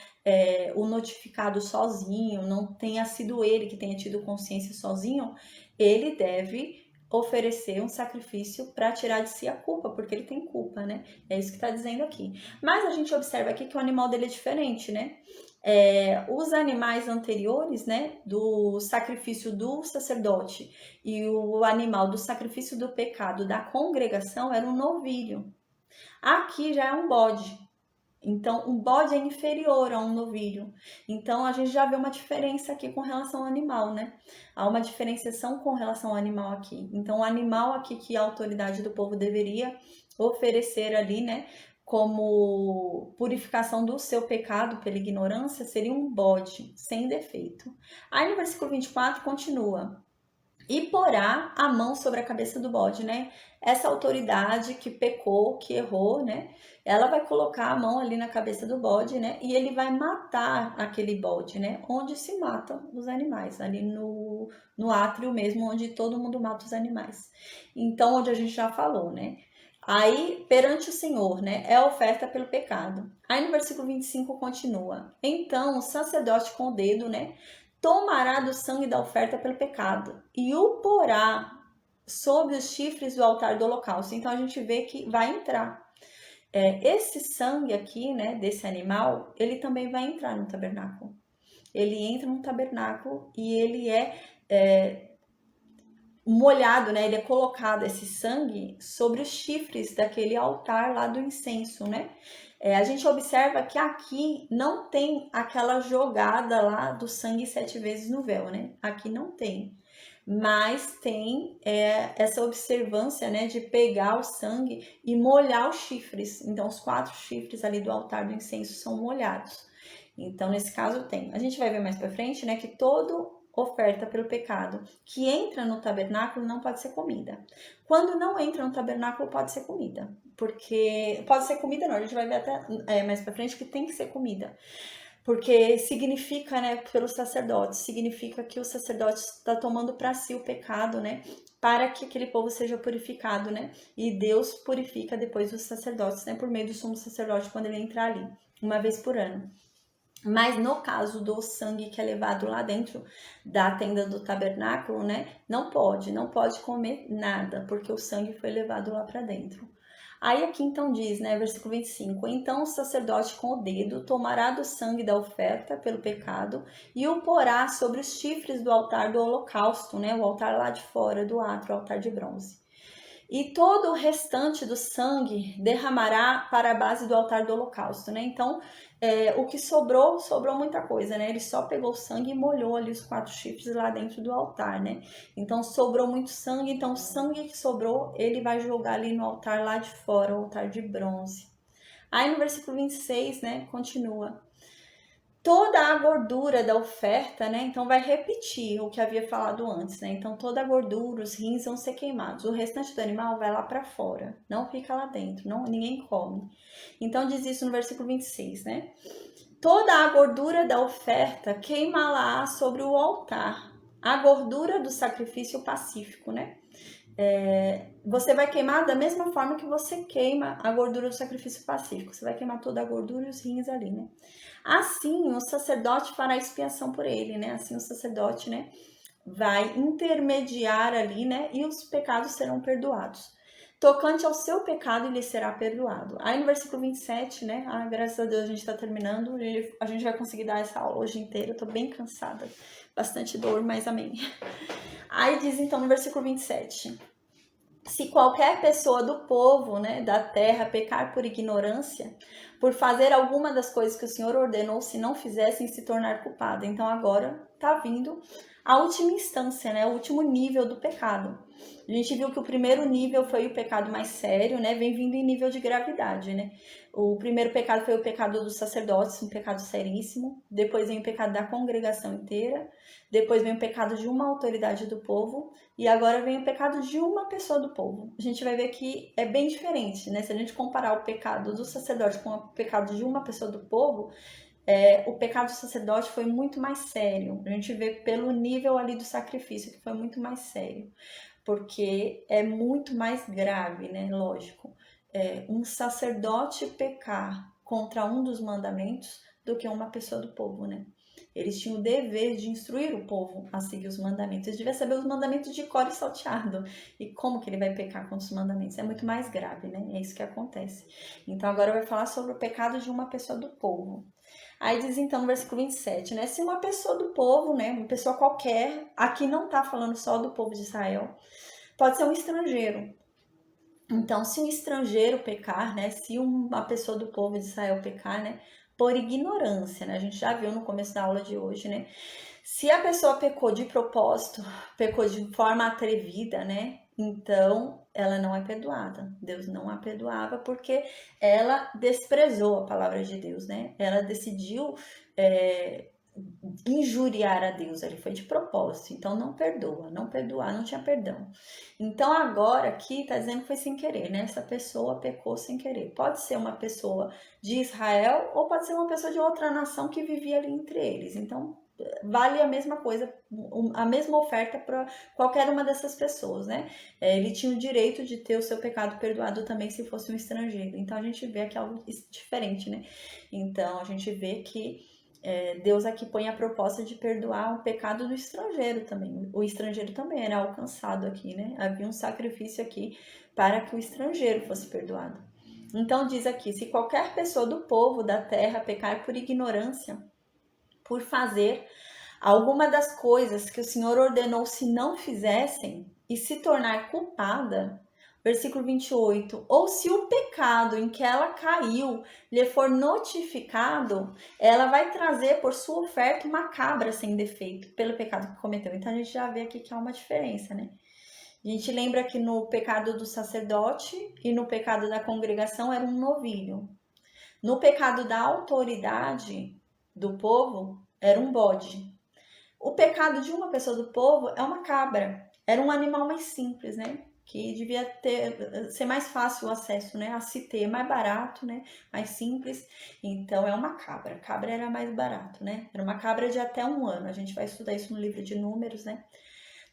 o notificado sozinho, não tenha sido ele que tenha tido consciência sozinho, ele deve oferecer um sacrifício para tirar de si a culpa, porque ele tem culpa, né? É isso que está dizendo aqui. Mas a gente observa aqui que o animal dele é diferente, né? Os animais anteriores, né, do sacrifício do sacerdote e o animal do sacrifício do pecado da congregação era um novilho. Aqui já é um bode. Então, um bode é inferior a um novilho. Então, a gente já vê uma diferença aqui com relação ao animal, né? Há uma diferenciação com relação ao animal aqui. Então, o animal aqui que a autoridade do povo deveria oferecer ali, né? Como purificação do seu pecado pela ignorância, seria um bode sem defeito. Aí no versículo 24 continua. e porá a mão sobre a cabeça do bode, né? Essa autoridade que pecou, que errou, né? Ela vai colocar a mão ali na cabeça do bode, né? E ele vai matar aquele bode, né? Onde se matam os animais, ali no átrio mesmo, onde todo mundo mata os animais. Então, onde a gente já falou, né? Aí, perante o Senhor, né? É a oferta pelo pecado. Aí no versículo 25 continua. Então, o sacerdote com o dedo, né? Tomará do sangue da oferta pelo pecado e o porá sobre os chifres do altar do holocausto. Então a gente vê que vai entrar. Esse sangue aqui, né, desse animal, ele também vai entrar no tabernáculo. Ele entra no tabernáculo e ele é molhado, né? Ele é colocado esse sangue sobre os chifres daquele altar lá do incenso, né? A gente observa que aqui não tem aquela jogada lá do sangue 7 vezes no véu, né? Aqui não tem. Mas tem essa observância, né, de pegar o sangue e molhar os chifres. Então, os 4 chifres ali do altar do incenso são molhados. Então, nesse caso, tem. A gente vai ver mais pra frente, né, que toda oferta pelo pecado que entra no tabernáculo não pode ser comida. Quando não entra no tabernáculo, pode ser comida. Porque pode ser comida, não, a gente vai ver até mais pra frente que tem que ser comida. Porque significa, né, pelos sacerdotes, significa que o sacerdote está tomando para si o pecado, né, para que aquele povo seja purificado, né, e Deus purifica depois os sacerdotes, né, por meio do sumo sacerdote quando ele entrar ali, uma vez por ano. Mas no caso do sangue que é levado lá dentro da tenda do tabernáculo, né, não pode comer nada, porque o sangue foi levado lá para dentro. Aí aqui então diz, né, versículo 25, então o sacerdote com o dedo tomará do sangue da oferta pelo pecado e o porá sobre os chifres do altar do holocausto, né, o altar lá de fora do átrio, o altar de bronze. E todo o restante do sangue derramará para a base do altar do holocausto, né? Então, o que sobrou muita coisa, né? Ele só pegou o sangue e molhou ali os 4 chifres lá dentro do altar, né? Então, sobrou muito sangue, então o sangue que sobrou, ele vai jogar ali no altar lá de fora, o altar de bronze. Aí no versículo 26, né, continua. Toda a gordura da oferta, né? Então vai repetir o que havia falado antes, né? Então toda a gordura, os rins vão ser queimados. O restante do animal vai lá para fora, não fica lá dentro, não, ninguém come. Então diz isso no versículo 26, né? Toda a gordura da oferta queima-la sobre o altar. A gordura do sacrifício pacífico, né? Você vai queimar da mesma forma que você queima a gordura do sacrifício pacífico. Você vai queimar toda a gordura e os rins ali, né? Assim, o sacerdote fará expiação por ele, né? Assim, o sacerdote, né, vai intermediar ali, né? E os pecados serão perdoados. Tocante ao seu pecado, ele será perdoado. Aí no versículo 27, né? Graças a Deus a gente tá terminando. A gente vai conseguir dar essa aula hoje inteira. Eu tô bem cansada. Bastante dor, mas amém. Aí diz então no versículo 27. Se qualquer pessoa do povo, né, da terra, pecar por ignorância, por fazer alguma das coisas que o Senhor ordenou, se não fizessem, se tornar culpada. Então agora está vindo a última instância, né, o último nível do pecado. A gente viu que o primeiro nível foi o pecado mais sério, né, vem vindo em nível de gravidade, né. O primeiro pecado foi o pecado dos sacerdotes, um pecado seríssimo. Depois vem o pecado da congregação inteira. Depois vem o pecado de uma autoridade do povo. E agora vem o pecado de uma pessoa do povo. A gente vai ver que é bem diferente, né? Se a gente comparar o pecado do sacerdote com o pecado de uma pessoa do povo, o pecado do sacerdote foi muito mais sério. A gente vê pelo nível ali do sacrifício que foi muito mais sério. Porque é muito mais grave, né? Lógico. Um sacerdote pecar contra um dos mandamentos do que uma pessoa do povo, né? Eles tinham o dever de instruir o povo a seguir os mandamentos. Eles deviam saber os mandamentos de cor e salteado. E como que ele vai pecar contra os mandamentos? É muito mais grave, né? É isso que acontece. Então agora vai falar sobre o pecado de uma pessoa do povo. Aí diz então no versículo 27, né? Se uma pessoa do povo, né? Uma pessoa qualquer, aqui não tá falando só do povo de Israel, pode ser um estrangeiro. Então, se um estrangeiro pecar, né? Se uma pessoa do povo de Israel pecar, né? Por ignorância, né? A gente já viu no começo da aula de hoje, né? Se a pessoa pecou de propósito, pecou de forma atrevida, né? Então, ela não é perdoada. Deus não a perdoava porque ela desprezou a palavra de Deus, né? Ela decidiu injuriar a Deus, ele foi de propósito, então não perdoa, não perdoar, não tinha perdão. Então agora aqui tá dizendo que foi sem querer, né? Essa pessoa pecou sem querer. Pode ser uma pessoa de Israel ou pode ser uma pessoa de outra nação que vivia ali entre eles. Então vale a mesma coisa, a mesma oferta para qualquer uma dessas pessoas, né? Ele tinha o direito de ter o seu pecado perdoado também se fosse um estrangeiro. Então a gente vê aqui algo diferente, né? Então a gente vê que Deus aqui põe a proposta de perdoar o pecado do estrangeiro também. O estrangeiro também era alcançado aqui, né? Havia um sacrifício aqui para que o estrangeiro fosse perdoado. Então diz aqui, se qualquer pessoa do povo da terra pecar por ignorância, por fazer alguma das coisas que o Senhor ordenou se não fizessem e se tornar culpada, versículo 28, ou se o pecado em que ela caiu lhe for notificado, ela vai trazer por sua oferta uma cabra sem defeito pelo pecado que cometeu. Então a gente já vê aqui que há uma diferença, né? A gente lembra que no pecado do sacerdote e no pecado da congregação era um novilho. No pecado da autoridade do povo era um bode. O pecado de uma pessoa do povo é uma cabra. Era um animal mais simples, né? Que devia ser mais fácil o acesso, né? A se ter, mais barato, né? Mais simples. Então é uma cabra. Cabra era mais barato, né? Era uma cabra de até 1 ano. A gente vai estudar isso no livro de Números, né?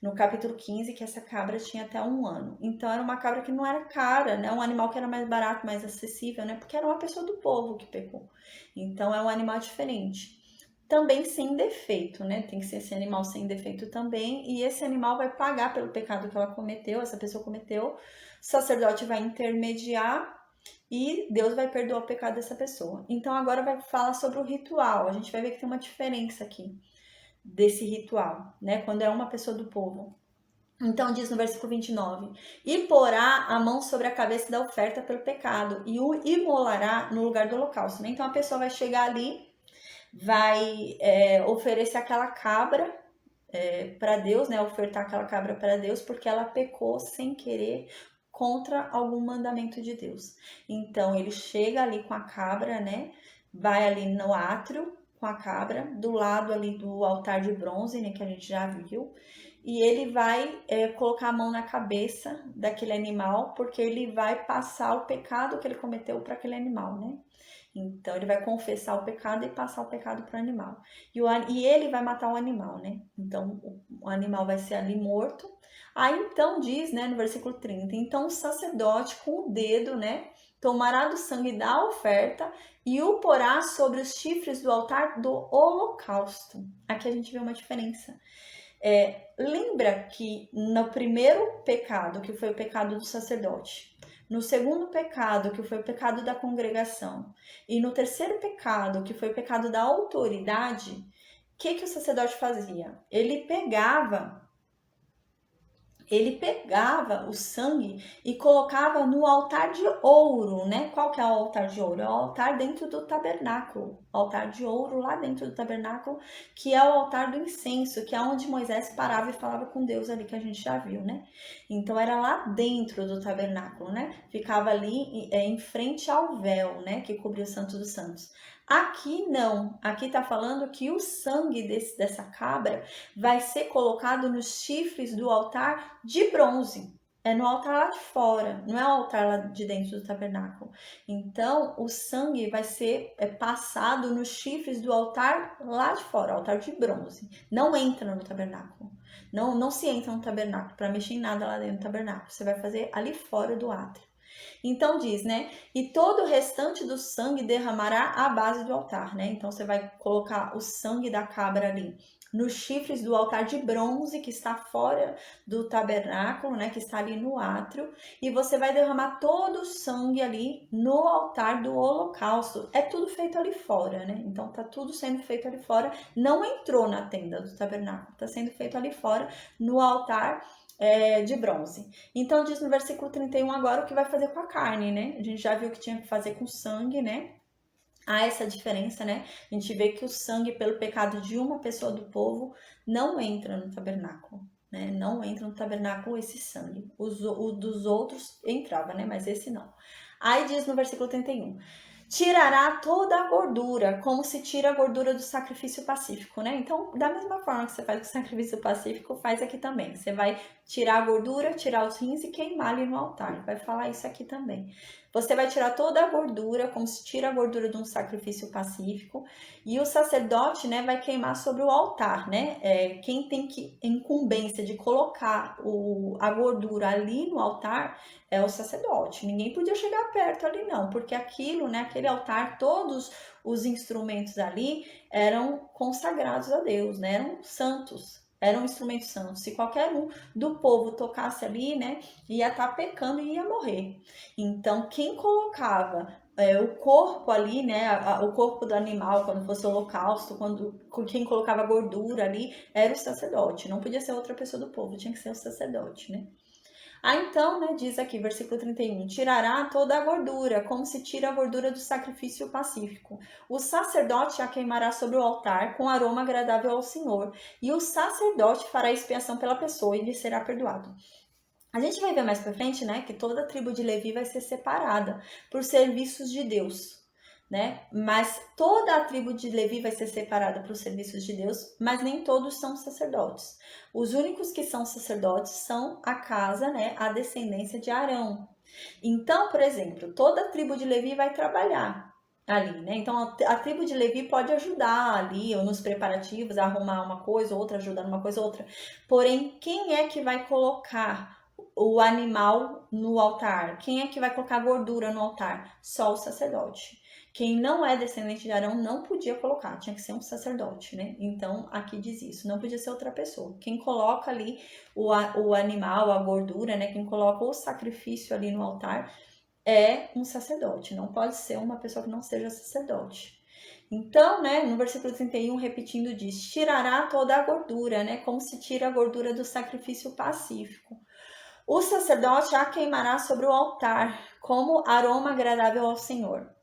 No capítulo 15, que essa cabra tinha até 1 ano. Então era uma cabra que não era cara, né? Um animal que era mais barato, mais acessível, né? Porque era uma pessoa do povo que pecou. Então é um animal diferente. Também sem defeito, né? Tem que ser esse animal sem defeito também. E esse animal vai pagar pelo pecado que ela cometeu, essa pessoa cometeu. O sacerdote vai intermediar e Deus vai perdoar o pecado dessa pessoa. Então agora vai falar sobre o ritual. A gente vai ver que tem uma diferença aqui desse ritual, né? Quando é uma pessoa do povo. Então diz no versículo 29, e porá a mão sobre a cabeça da oferta pelo pecado e o imolará no lugar do holocausto, né? Então a pessoa vai chegar ali, vai oferecer aquela cabra para Deus, né? Ofertar aquela cabra para Deus, porque ela pecou sem querer contra algum mandamento de Deus. Então ele chega ali com a cabra, né? Vai ali no átrio com a cabra, do lado ali do altar de bronze, né? Que a gente já viu. E ele vai colocar a mão na cabeça daquele animal, porque ele vai passar o pecado que ele cometeu para aquele animal, né? Então, ele vai confessar o pecado e passar o pecado para o animal. E ele vai matar o animal, né? Então, o animal vai ser ali morto. Aí, então, diz, né, no versículo 30, então o sacerdote com o dedo, né, tomará do sangue da oferta e o porá sobre os chifres do altar do holocausto. Aqui a gente vê uma diferença. Lembra que no primeiro pecado, que foi o pecado do sacerdote, no segundo pecado, que foi o pecado da congregação, e no terceiro pecado, que foi o pecado da autoridade, o que o sacerdote fazia? Ele pegava o sangue e colocava no altar de ouro, né? Qual que é o altar de ouro? É o altar dentro do tabernáculo. O altar de ouro lá dentro do tabernáculo, que é o altar do incenso, que é onde Moisés parava e falava com Deus ali, que a gente já viu, né? Então era lá dentro do tabernáculo, né? Ficava ali em frente ao véu, né? Que cobria o Santo dos Santos. Aqui não, aqui tá falando que o sangue dessa cabra vai ser colocado nos chifres do altar de bronze. É no altar lá de fora, não é o altar lá de dentro do tabernáculo. Então, o sangue vai ser passado nos chifres do altar lá de fora, altar de bronze. Não entra no tabernáculo. Não se entra no tabernáculo para mexer em nada lá dentro do tabernáculo. Você vai fazer ali fora do átrio. Então diz, né? E todo o restante do sangue derramará à base do altar, né? Então você vai colocar o sangue da cabra ali nos chifres do altar de bronze que está fora do tabernáculo, né? Que está ali no átrio. E você vai derramar todo o sangue ali no altar do holocausto. É tudo feito ali fora, né? Então tá tudo sendo feito ali fora. Não entrou na tenda do tabernáculo. Tá sendo feito ali fora no altar de bronze. Então diz no versículo 31 agora o que vai fazer com a carne, né? A gente já viu que tinha que fazer com sangue, né? Há essa diferença, né? A gente vê que o sangue pelo pecado de uma pessoa do povo não entra no tabernáculo, né? Não entra no tabernáculo esse sangue. O dos outros entrava, né? Mas esse não. Aí diz no versículo 31, tirará toda a gordura, como se tira a gordura do sacrifício pacífico, né? Então, da mesma forma que você faz com o sacrifício pacífico, faz aqui também. Você vai tirar a gordura, tirar os rins e queimar ali no altar. Vai falar isso aqui também. Você vai tirar toda a gordura, como se tira a gordura de um sacrifício pacífico, e o sacerdote, né, vai queimar sobre o altar, né? Quem tem incumbência de colocar a gordura ali no altar é o sacerdote. Ninguém podia chegar perto ali não, porque aquilo, né, aquele altar, todos os instrumentos ali eram consagrados a Deus, né? Eram santos. Eram instrumentos santos. Se qualquer um do povo tocasse ali, né, ia estar pecando e ia morrer. Então, quem colocava o corpo ali, né, o corpo do animal, quando fosse holocausto, quem colocava gordura ali, era o sacerdote. Não podia ser outra pessoa do povo, tinha que ser o sacerdote, né? Então, né, diz aqui, versículo 31, tirará toda a gordura, como se tira a gordura do sacrifício pacífico. O sacerdote a queimará sobre o altar com aroma agradável ao Senhor, e o sacerdote fará expiação pela pessoa e lhe será perdoado. A gente vai ver mais pra frente, né, que toda a tribo de Levi vai ser separada por serviços de Deus, né? Mas toda a tribo de Levi vai ser separada para os serviços de Deus, mas nem todos são sacerdotes. Os únicos que são sacerdotes são a casa, né, a descendência de Arão. Então, por exemplo, toda a tribo de Levi vai trabalhar ali, né? Então, a tribo de Levi pode ajudar ali, ou nos preparativos, a arrumar uma coisa, outra ajudar numa coisa, outra. Porém, quem é que vai colocar o animal no altar? Quem é que vai colocar gordura no altar? Só o sacerdote. Quem não é descendente de Arão não podia colocar, tinha que ser um sacerdote, né? Então, aqui diz isso, não podia ser outra pessoa. Quem coloca ali o animal, a gordura, né? Quem coloca o sacrifício ali no altar é um sacerdote, não pode ser uma pessoa que não seja sacerdote. Então, né, no versículo 31, repetindo, diz: tirará toda a gordura, né? Como se tira a gordura do sacrifício pacífico. O sacerdote a queimará sobre o altar, como aroma agradável ao Senhor.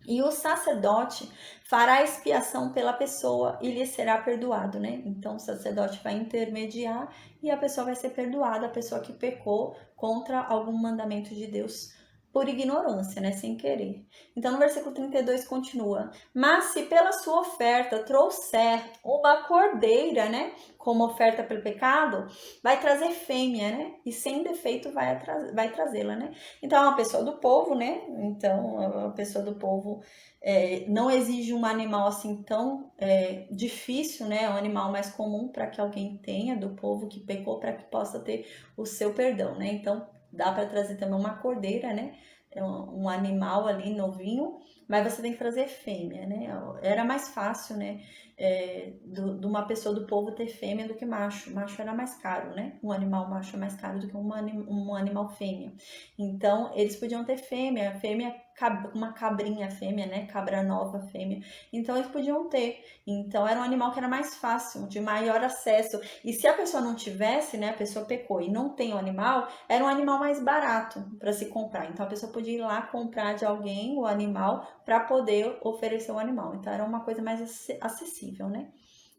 E o sacerdote fará expiação pela pessoa e lhe será perdoado, né? Então o sacerdote vai intermediar e a pessoa vai ser perdoada, a pessoa que pecou contra algum mandamento de Deus por ignorância, né? Sem querer. Então no versículo 32 continua: mas se pela sua oferta trouxer uma cordeira, né? Como oferta pelo pecado, vai trazer fêmea, né? E sem defeito vai trazê-la, né? Então é uma pessoa do povo, né? Então a pessoa do povo não exige um animal assim tão difícil, né? É um animal mais comum para que alguém tenha do povo que pecou, para que possa ter o seu perdão, né? Então dá para trazer também uma cordeira, né? Um animal ali novinho, mas você tem que trazer fêmea, né? Era mais fácil, né? De uma pessoa do povo ter fêmea do que macho. Macho era mais caro, né? Um animal macho é mais caro do que um animal fêmea. Então, eles podiam ter fêmea, uma cabrinha fêmea, né? Cabra nova fêmea. Então, eles podiam ter. Então, era um animal que era mais fácil, de maior acesso. E se a pessoa não tivesse, né? A pessoa pecou e não tem o animal, era um animal mais barato para se comprar. Então, a pessoa podia ir lá comprar de alguém o animal para poder oferecer o animal. Então, era uma coisa mais acessível, né?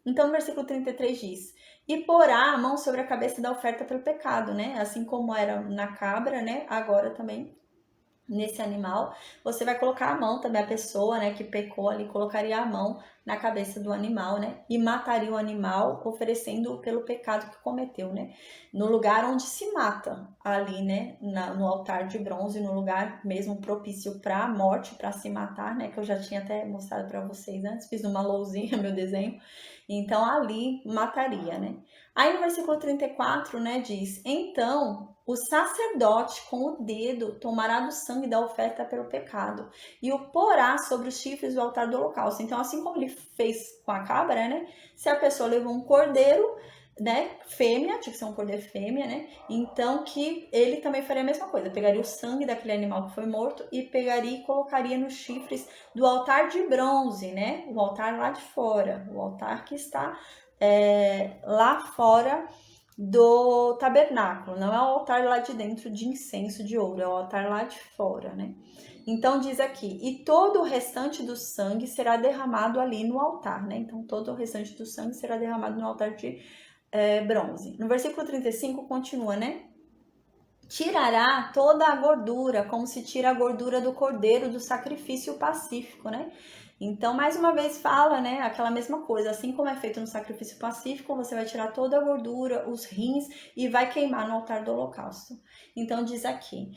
Então, no versículo 33 diz: e porá a mão sobre a cabeça da oferta pelo pecado, né? Assim como era na cabra, né? Agora também nesse animal, você vai colocar a mão também, a pessoa, né, que pecou ali, colocaria a mão na cabeça do animal, né, e mataria o animal, oferecendo pelo pecado que cometeu, né, no lugar onde se mata, ali, né, no altar de bronze, no lugar mesmo propício para a morte, para se matar, né, que eu já tinha até mostrado para vocês antes, fiz uma lousinha, meu desenho, então ali mataria, né. Aí no versículo 34, né, diz: então o sacerdote com o dedo tomará do sangue da oferta pelo pecado e o porá sobre os chifres do altar do holocausto. Então, assim como ele fez com a cabra, né? Se a pessoa levou um cordeiro, né? Fêmea, tinha que ser um cordeiro fêmea, né? Então, que ele também faria a mesma coisa. Pegaria o sangue daquele animal que foi morto e pegaria e colocaria nos chifres do altar de bronze, né? O altar lá de fora, o altar que está lá fora do tabernáculo, não é o altar lá de dentro de incenso de ouro, é o altar lá de fora, né? Então diz aqui: e todo o restante do sangue será derramado ali no altar, né? Então todo o restante do sangue será derramado no altar de bronze. No versículo 35 continua, né? tirará toda a gordura, como se tira a gordura do cordeiro do sacrifício pacífico, né? Então, mais uma vez fala, né, aquela mesma coisa, assim como é feito no sacrifício pacífico, você vai tirar toda a gordura, os rins e vai queimar no altar do holocausto. Então diz aqui,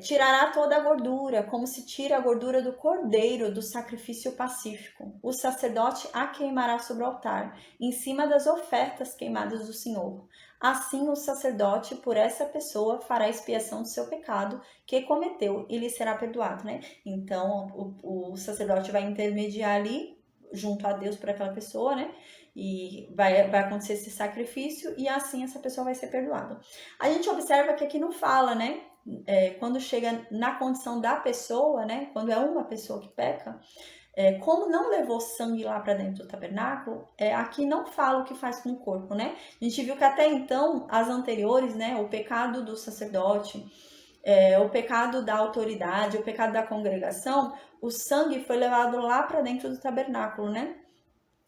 tirará toda a gordura, como se tira a gordura do cordeiro do sacrifício pacífico. O sacerdote a queimará sobre o altar, em cima das ofertas queimadas do Senhor. Assim o sacerdote, por essa pessoa, fará expiação do seu pecado que cometeu e lhe será perdoado, né? Então o sacerdote vai intermediar ali junto a Deus por aquela pessoa, né? E vai acontecer esse sacrifício e assim essa pessoa vai ser perdoada. A gente observa que aqui não fala, né? Quando chega na condição da pessoa, né? Quando é uma pessoa que peca, como não levou sangue lá para dentro do tabernáculo, aqui não fala o que faz com o corpo, né? A gente viu que até então, as anteriores, né? O pecado do sacerdote, o pecado da autoridade, o pecado da congregação, o sangue foi levado lá para dentro do tabernáculo, né?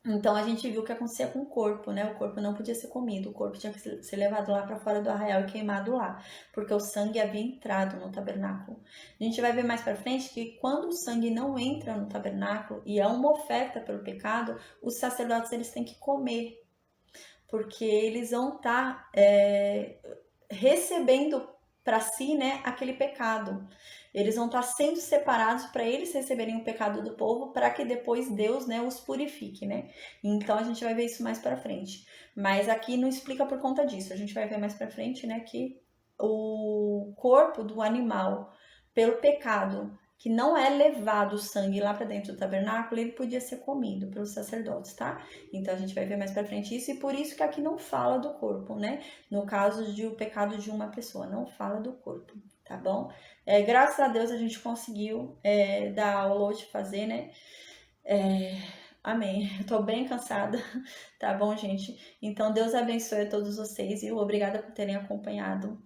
Então a gente viu o que acontecia com o corpo, né? O corpo não podia ser comido, o corpo tinha que ser levado lá para fora do arraial e queimado lá, porque o sangue havia entrado no tabernáculo. A gente vai ver mais para frente que quando o sangue não entra no tabernáculo e é uma oferta pelo pecado, os sacerdotes eles têm que comer, porque eles vão estar recebendo para si, né, aquele pecado. Eles vão estar sendo separados para eles receberem o pecado do povo, para que depois Deus, né, os purifique, né? Então a gente vai ver isso mais para frente. Mas aqui não explica por conta disso. A gente vai ver mais para frente, né, que o corpo do animal, pelo pecado, que não é levado o sangue lá para dentro do tabernáculo, ele podia ser comido pelos sacerdotes, tá? Então a gente vai ver mais para frente isso, e por isso que aqui não fala do corpo, né? No caso de o pecado de uma pessoa, não fala do corpo, tá bom? Graças a Deus a gente conseguiu dar aula hoje, fazer, né? Amém. Eu tô bem cansada, tá bom, gente? Então Deus abençoe a todos vocês e obrigada por terem acompanhado